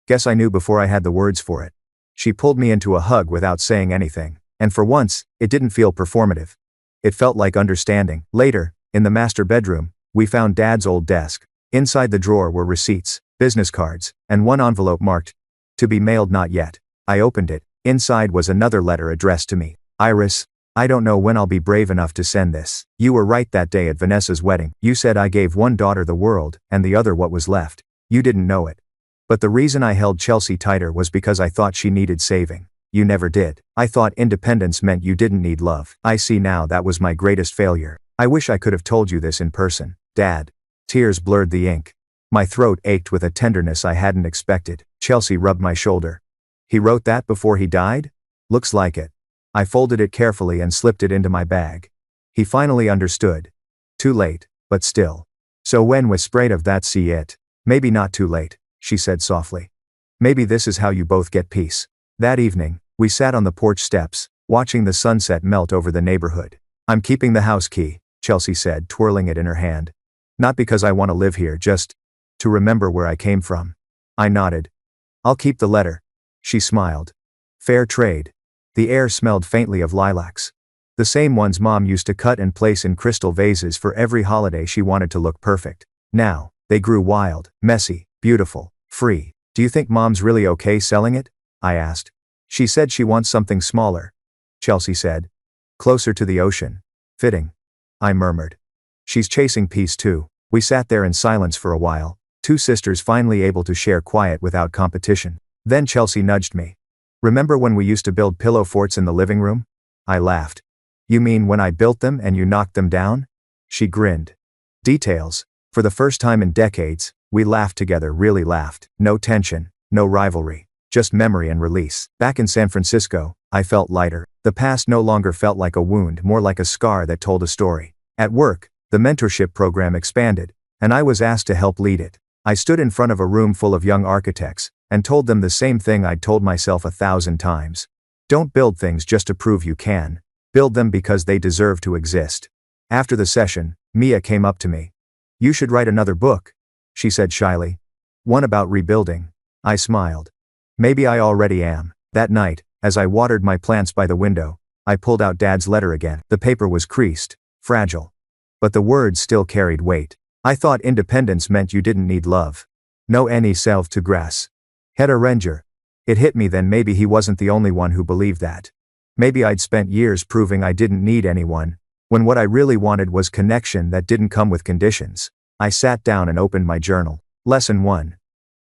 Guess I knew before I had the words for it." She pulled me into a hug without saying anything, and for once, it didn't feel performative. It felt like understanding. Later, in the master bedroom, we found Dad's old desk. Inside the drawer were receipts, business cards, and one envelope marked, "To be mailed not yet." I opened it. Inside was another letter addressed to me. "Iris, I don't know when I'll be brave enough to send this. You were right that day at Vanessa's wedding. You said I gave one daughter the world, and the other what was left. You didn't know it. But the reason I held Chelsea tighter was because I thought she needed saving. You never did. I thought independence meant you didn't need love. I see now that was my greatest failure. I wish I could have told you this in person, Dad." Tears blurred the ink. My throat ached with a tenderness I hadn't expected. Chelsea rubbed my shoulder. "He wrote that before he died?" "Looks like it." I folded it carefully and slipped it into my bag. He finally understood. Too late, but still. "So when was sprayed of that see it? Maybe not too late," she said softly. "Maybe this is how you both get peace." That evening, we sat on the porch steps, watching the sunset melt over the neighborhood. "I'm keeping the house key," Chelsea said, twirling it in her hand. "Not because I want to live here, just to remember where I came from." I nodded. "I'll keep the letter." She smiled. Fair trade. The air smelled faintly of lilacs. The same ones Mom used to cut and place in crystal vases for every holiday she wanted to look perfect. Now, they grew wild, messy, beautiful, free. "Do you think Mom's really okay selling it?" I asked. "She said she wants something smaller," Chelsea said. "Closer to the ocean. Fitting," I murmured. "She's chasing peace too." We sat there in silence for a while, two sisters finally able to share quiet without competition. Then Chelsea nudged me. "Remember when we used to build pillow forts in the living room?" I laughed. "You mean when I built them and you knocked them down?" She grinned. Details. For the first time in decades, we laughed together, really laughed. No tension, no rivalry, just memory and release. Back in San Francisco, I felt lighter. The past no longer felt like a wound, more like a scar that told a story. At work, the mentorship program expanded, and I was asked to help lead it. I stood in front of a room full of young architects, and told them the same thing I'd told myself 1,000 times. Don't build things just to prove you can. Build them because they deserve to exist. After the session, Mia came up to me. "You should write another book," she said shyly. "One about rebuilding." I smiled. "Maybe I already am." That night, as I watered my plants by the window, I pulled out Dad's letter again. The paper was creased, fragile. But the words still carried weight. I thought independence meant you didn't need love. No any self to grass. Head arranger. It hit me then maybe he wasn't the only one who believed that. Maybe I'd spent years proving I didn't need anyone, when what I really wanted was connection that didn't come with conditions. I sat down and opened my journal. Lesson 1.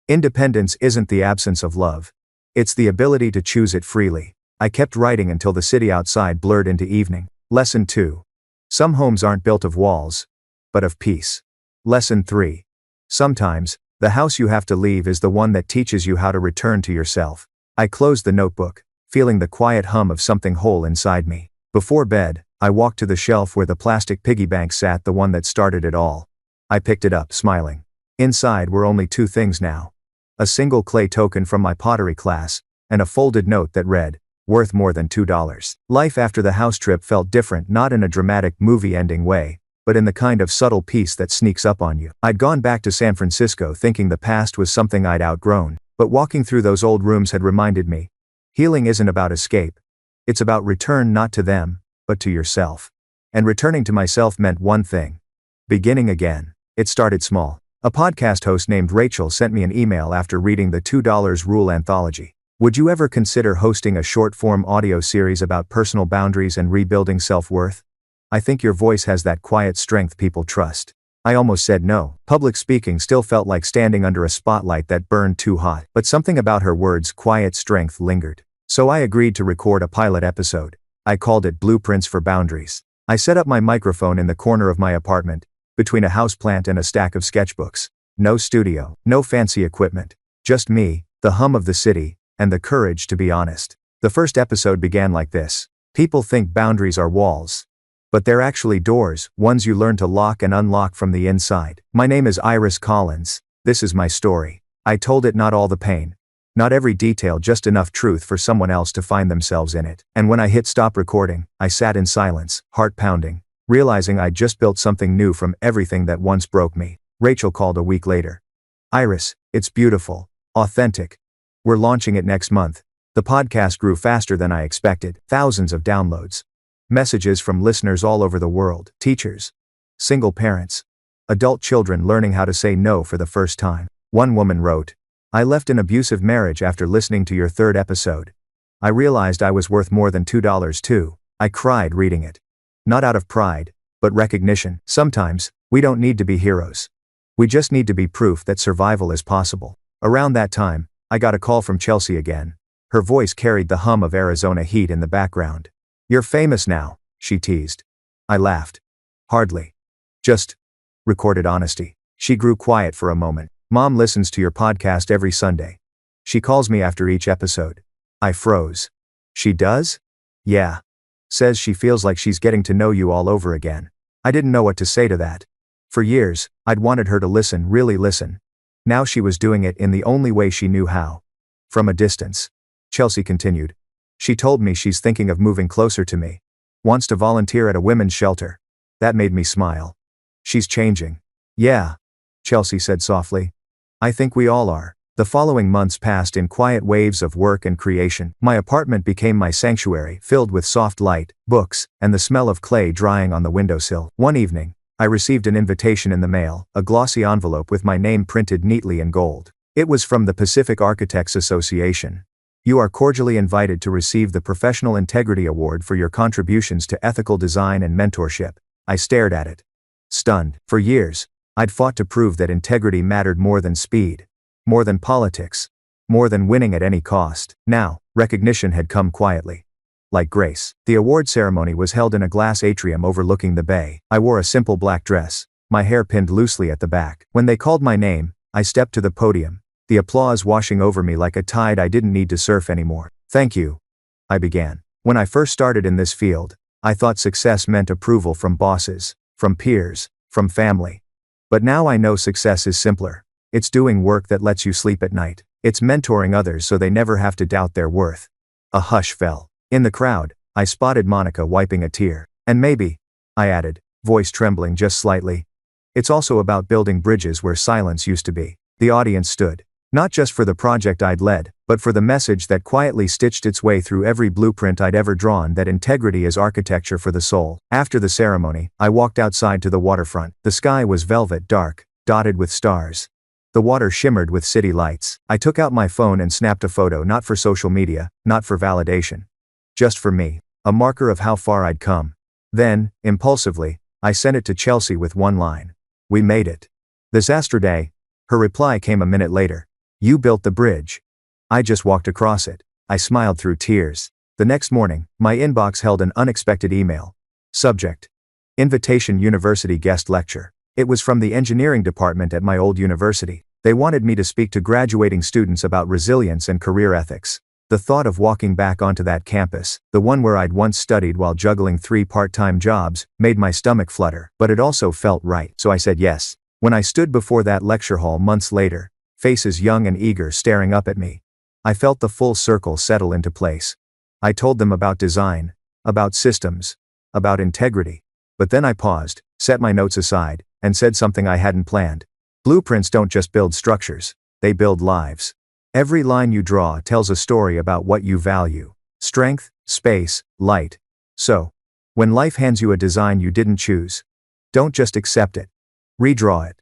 Independence isn't the absence of love. It's the ability to choose it freely. I kept writing until the city outside blurred into evening. Lesson 2. Some homes aren't built of walls, but of peace. Lesson 3. Sometimes, the house you have to leave is the one that teaches you how to return to yourself. I closed the notebook, feeling the quiet hum of something whole inside me. Before bed, I walked to the shelf where the plastic piggy bank sat, the one that started it all. I picked it up, smiling. Inside were only two things now. A single clay token from my pottery class, and a folded note that read, "Worth more than $2. Life after the house trip felt different, not in a dramatic movie-ending way, but in the kind of subtle peace that sneaks up on you. I'd gone back to San Francisco thinking the past was something I'd outgrown, but walking through those old rooms had reminded me, healing isn't about escape. It's about return, not to them, but to yourself. And returning to myself meant one thing. Beginning again. It started small. A podcast host named Rachel sent me an email after reading the $2 Rule anthology. "Would you ever consider hosting a short-form audio series about personal boundaries and rebuilding self-worth? I think your voice has that quiet strength people trust." I almost said no. Public speaking still felt like standing under a spotlight that burned too hot, but something about her words' quiet strength lingered. So I agreed to record a pilot episode. I called it Blueprints for Boundaries. I set up my microphone in the corner of my apartment, between a houseplant and a stack of sketchbooks. No studio, no fancy equipment. Just me, the hum of the city, and the courage to be honest. The first episode began like this. People think boundaries are walls. But they're actually doors, ones you learn to lock and unlock from the inside. My name is Iris Collins. This is my story. I told it, not all the pain. Not every detail, just enough truth for someone else to find themselves in it. And when I hit stop recording, I sat in silence, heart pounding, realizing I'd just built something new from everything that once broke me. Rachel called a week later. "Iris, it's beautiful, authentic. We're launching it next month." The podcast grew faster than I expected. Thousands of downloads. Messages from listeners all over the world, teachers, single parents, Adult children learning how to say no for the first time. One woman wrote, I left an abusive marriage after listening to your third episode. I realized I was worth more than $2 too. I cried reading it. Not out of pride, but recognition. Sometimes, we don't need to be heroes. We just need to be proof that survival is possible. Around that time, I got a call from Chelsea again. Her voice carried the hum of Arizona heat in the background. You're famous now, she teased. I laughed. Hardly. Just recorded honesty. She grew quiet for a moment. Mom listens to your podcast every Sunday. She calls me after each episode. I froze. She does? Yeah. Says she feels like she's getting to know you all over again. I didn't know what to say to that. For years, I'd wanted her to listen, really listen. Now she was doing it in the only way she knew how. From a distance. Chelsea continued. She told me she's thinking of moving closer to me. Wants to volunteer at a women's shelter. That made me smile. She's changing. Yeah. Chelsea said softly. I think we all are. The following months passed in quiet waves of work and creation. My apartment became my sanctuary, filled with soft light, books, and the smell of clay drying on the windowsill. One evening, I received an invitation in the mail, a glossy envelope with my name printed neatly in gold. It was from the Pacific Architects Association. You are cordially invited to receive the Professional Integrity Award for your contributions to ethical design and mentorship. I stared at it. Stunned. For years, I'd fought to prove that integrity mattered more than speed. More than politics. More than winning at any cost. Now, recognition had come quietly. Like grace. The award ceremony was held in a glass atrium overlooking the bay. I wore a simple black dress, my hair pinned loosely at the back. When they called my name, I stepped to the podium, the applause washing over me like a tide I didn't need to surf anymore. Thank you. I began. When I first started in this field, I thought success meant approval from bosses, from peers, from family. But now I know success is simpler. It's doing work that lets you sleep at night. It's mentoring others so they never have to doubt their worth. A hush fell. In the crowd, I spotted Monica wiping a tear. And maybe, I added, voice trembling just slightly, it's also about building bridges where silence used to be. The audience stood. Not just for the project I'd led, but for the message that quietly stitched its way through every blueprint I'd ever drawn, that integrity is architecture for the soul. After the ceremony, I walked outside to the waterfront. The sky was velvet dark, dotted with stars. The water shimmered with city lights. I took out my phone and snapped a photo, not for social media, not for validation. Just for me. A marker of how far I'd come. Then, impulsively, I sent it to Chelsea with one line. We made it. Disaster day. Her reply came a minute later. You built the bridge. I just walked across it. I smiled through tears. The next morning, my inbox held an unexpected email. Subject: Invitation University Guest Lecture. It was from the engineering department at my old university. They wanted me to speak to graduating students about resilience and career ethics. The thought of walking back onto that campus, the one where I'd once studied while juggling 3 part-time jobs, made my stomach flutter. But it also felt right, so I said yes. When I stood before that lecture hall months later, faces young and eager staring up at me, I felt the full circle settle into place. I told them about design, about systems, about integrity. But then I paused, set my notes aside, and said something I hadn't planned. Blueprints don't just build structures, they build lives. Every line you draw tells a story about what you value: strength, space, light. So, when life hands you a design you didn't choose, don't just accept it. Redraw it.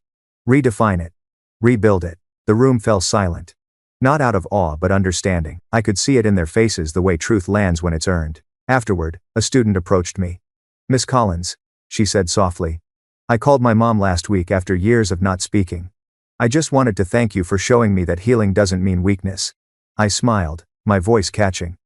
Redefine it. Rebuild it. The room fell silent. Not out of awe but understanding. I could see it in their faces, the way truth lands when it's earned. Afterward, a student approached me. Miss Collins, she said softly. I called my mom last week after years of not speaking. I just wanted to thank you for showing me that healing doesn't mean weakness. I smiled, my voice catching.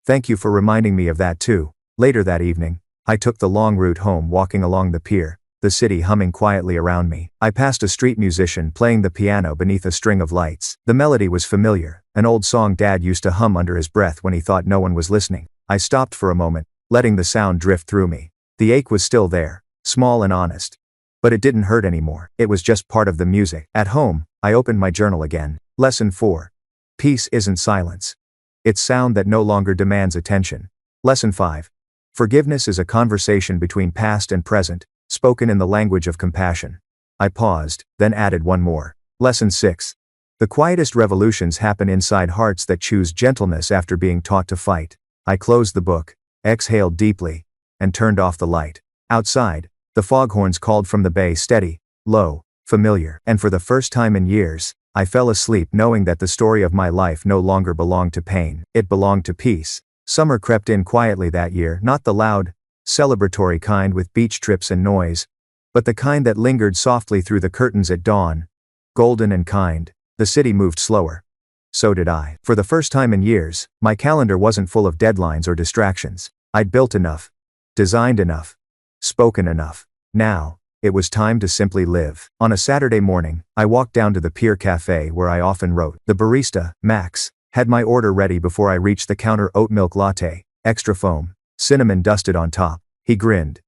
Thank you for reminding me of that too. Later that evening, I took the long route home, walking along the pier, the city humming quietly around me. I passed a street musician playing the piano beneath a string of lights. The melody was familiar, an old song Dad used to hum under his breath when he thought no one was listening. I stopped for a moment, letting the sound drift through me. The ache was still there, small and honest. But it didn't hurt anymore. It was just part of the music. At home, I opened my journal again. Lesson 4. Peace isn't silence. It's sound that no longer demands attention. Lesson 5. Forgiveness is a conversation between past and present, spoken in the language of compassion. I paused, then added one more. Lesson 6. The quietest revolutions happen inside hearts that choose gentleness after being taught to fight. I closed the book, exhaled deeply, and turned off the light. Outside, the foghorns called from the bay, steady, low, familiar. And for the first time in years, I fell asleep knowing that the story of my life no longer belonged to pain, it belonged to peace. Summer crept in quietly that year, not the loud, celebratory kind with beach trips and noise, but the kind that lingered softly through the curtains at dawn. Golden and kind, the city moved slower. So did I. For the first time in years, my calendar wasn't full of deadlines or distractions. I'd built enough, designed enough, spoken enough. Now, it was time to simply live. On a Saturday morning, I walked down to the Pier Cafe where I often wrote. The barista, Max, had my order ready before I reached the counter. Oat milk latte, extra foam, cinnamon dusted on top. He grinned.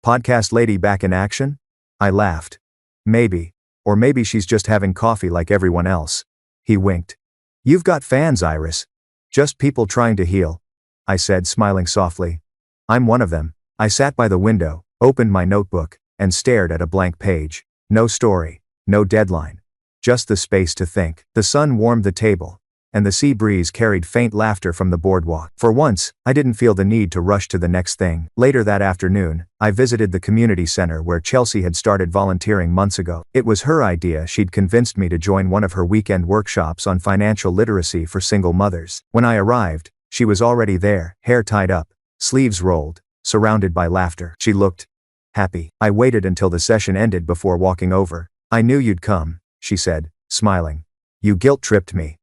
Podcast lady back in action? I laughed. Maybe. Or maybe she's just having coffee like everyone else. He winked. You've got fans, Iris. Just people trying to heal, I said, smiling softly. I'm one of them. I sat by the window, opened my notebook, and stared at a blank page. No story, no deadline. Just the space to think. The sun warmed the table, and the sea breeze carried faint laughter from the boardwalk. For once, I didn't feel the need to rush to the next thing. Later that afternoon, I visited the community center where Chelsea had started volunteering months ago. It was her idea. She'd convinced me to join one of her weekend workshops on financial literacy for single mothers. When I arrived, she was already there, hair tied up, sleeves rolled, surrounded by laughter. She looked happy. I waited until the session ended before walking over. I knew you'd come, she said, smiling. You guilt-tripped me,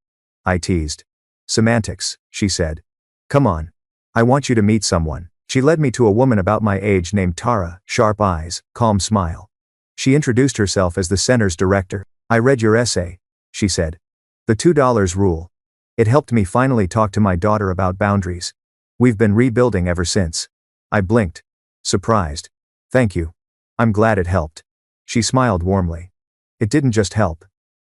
I teased. Semantics, she said. Come on. I want you to meet someone. She led me to a woman about my age named Tara, sharp eyes, calm smile. She introduced herself as the center's director. I read your essay, she said. The $2 rule. It helped me finally talk to my daughter about boundaries. We've been rebuilding ever since. I blinked. Surprised. Thank you. I'm glad it helped. She smiled warmly. It didn't just help.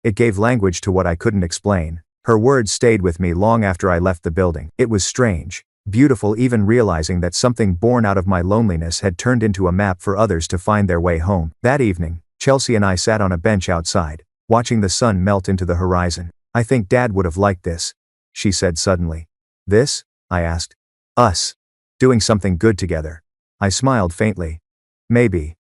It gave language to what I couldn't explain. Her words stayed with me long after I left the building. It was strange, beautiful, even realizing that something born out of my loneliness had turned into a map for others to find their way home. That evening, Chelsea and I sat on a bench outside, watching the sun melt into the horizon. I think Dad would have liked this, she said suddenly. This? I asked. Us. Doing something good together. I smiled faintly. Maybe.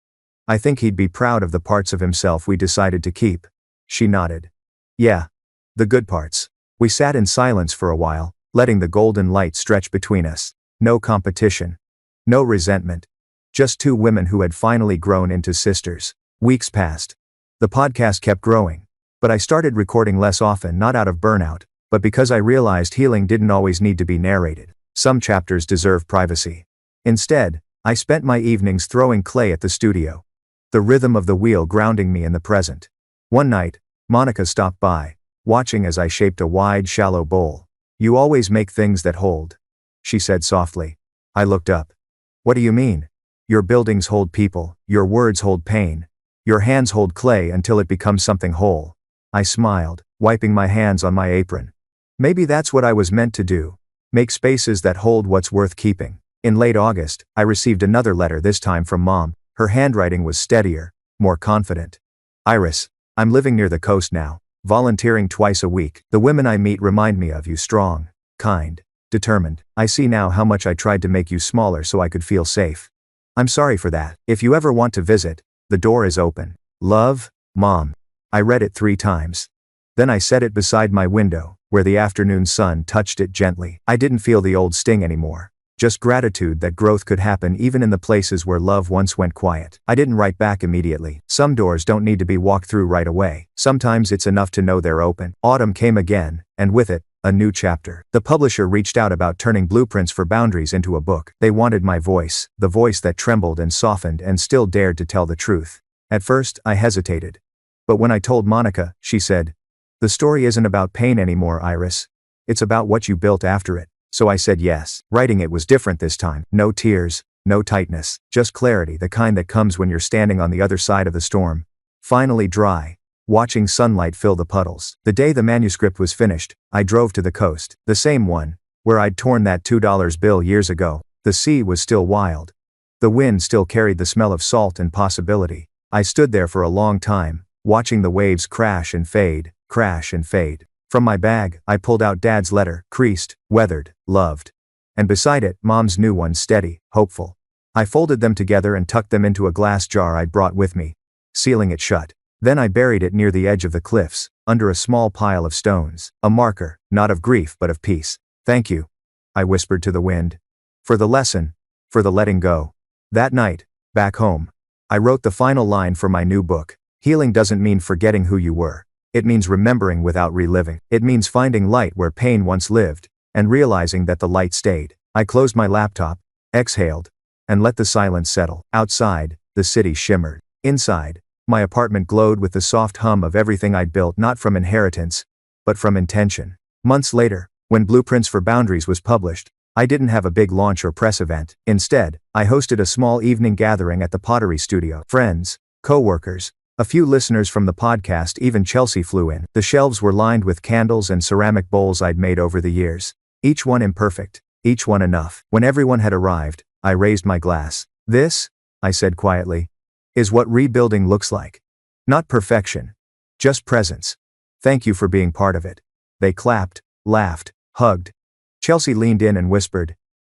I think he'd be proud of the parts of himself we decided to keep. She nodded. Yeah. The good parts. We sat in silence for a while, letting the golden light stretch between us. No competition. No resentment. Just two women who had finally grown into sisters. Weeks passed. The podcast kept growing. But I started recording less often, not out of burnout, but because I realized healing didn't always need to be narrated. Some chapters deserve privacy. Instead, I spent my evenings throwing clay at the studio. The rhythm of the wheel grounding me in the present. One night, Monica stopped by, watching as I shaped a wide, shallow bowl. You always make things that hold, she said softly. I looked up. What do you mean? Your buildings hold people, your words hold pain. Your hands hold clay until it becomes something whole. I smiled, wiping my hands on my apron. Maybe that's what I was meant to do. Make spaces that hold what's worth keeping. In late August, I received another letter, this time from Mom. Her handwriting was steadier, more confident. Iris, I'm living near the coast now, volunteering twice a week. The women I meet remind me of you, strong, kind, determined. I see now how much I tried to make you smaller so I could feel safe. I'm sorry for that. If you ever want to visit, the door is open. Love, Mom. I read it 3 times. Then I set it beside my window, where the afternoon sun touched it gently. I didn't feel the old sting anymore. Just gratitude that growth could happen even in the places where love once went quiet. I didn't write back immediately. Some doors don't need to be walked through right away. Sometimes it's enough to know they're open. Autumn came again, and with it, a new chapter. The publisher reached out about turning blueprints for boundaries into a book. They wanted my voice, the voice that trembled and softened and still dared to tell the truth. At first, I hesitated. But when I told Monica, she said, "The story isn't about pain anymore, Iris. It's about what you built after it." So I said yes. Writing it was different this time. No tears, no tightness, just clarity, the kind that comes when you're standing on the other side of the storm. Finally dry, watching sunlight fill the puddles. The day the manuscript was finished, I drove to the coast, the same one, where I'd torn that $2 bill years ago. The sea was still wild. The wind still carried the smell of salt and possibility. I stood there for a long time, watching the waves crash and fade, crash and fade. From my bag, I pulled out Dad's letter, creased, weathered, loved. And beside it, Mom's new one, steady, hopeful. I folded them together and tucked them into a glass jar I'd brought with me. sealing it shut. Then I buried it near the edge of the cliffs, under a small pile of stones, a marker, not of grief but of peace. Thank you, I whispered to the wind. For the lesson, for the letting go. That night, back home, I wrote the final line for my new book. Healing doesn't mean forgetting who you were. It means remembering without reliving. It means finding light where pain once lived, and realizing that the light stayed. I closed my laptop, exhaled, and let the silence settle. Outside, the city shimmered. Inside, my apartment glowed with the soft hum of everything I'd built not from inheritance, but from intention. Months later, when Blueprints for Boundaries was published, I didn't have a big launch or press event. Instead, I hosted a small evening gathering at the Pottery Studio. Friends, co-workers, a few listeners from the podcast, even Chelsea flew in. The shelves were lined with candles and ceramic bowls I'd made over the years. Each one imperfect, each one enough. When everyone had arrived, I raised my glass. This, I said quietly, is what rebuilding looks like. Not perfection, just presence. Thank you for being part of it. They clapped, laughed, hugged. Chelsea leaned in and whispered,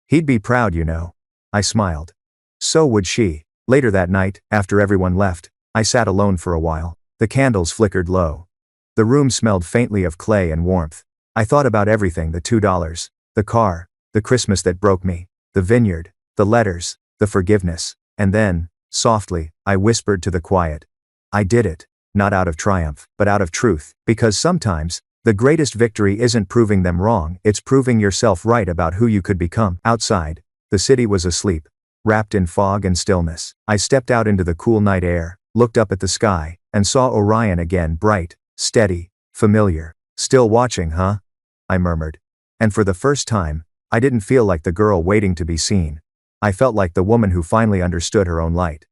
"He'd be proud, you know." I smiled. So would she. Later that night, after everyone left, I sat alone for a while. The candles flickered low. The room smelled faintly of clay and warmth. I thought about everything: the $2, the car, the Christmas that broke me, the vineyard, the letters, the forgiveness. And then, softly, I whispered to the quiet, I did it, not out of triumph, but out of truth. Because sometimes, the greatest victory isn't proving them wrong, it's proving yourself right about who you could become. Outside, the city was asleep, wrapped in fog and stillness. I stepped out into the cool night air, looked up at the sky, and saw Orion again, bright, steady, familiar. Still watching, huh? I murmured. And for the first time, I didn't feel like the girl waiting to be seen. I felt like the woman who finally understood her own light.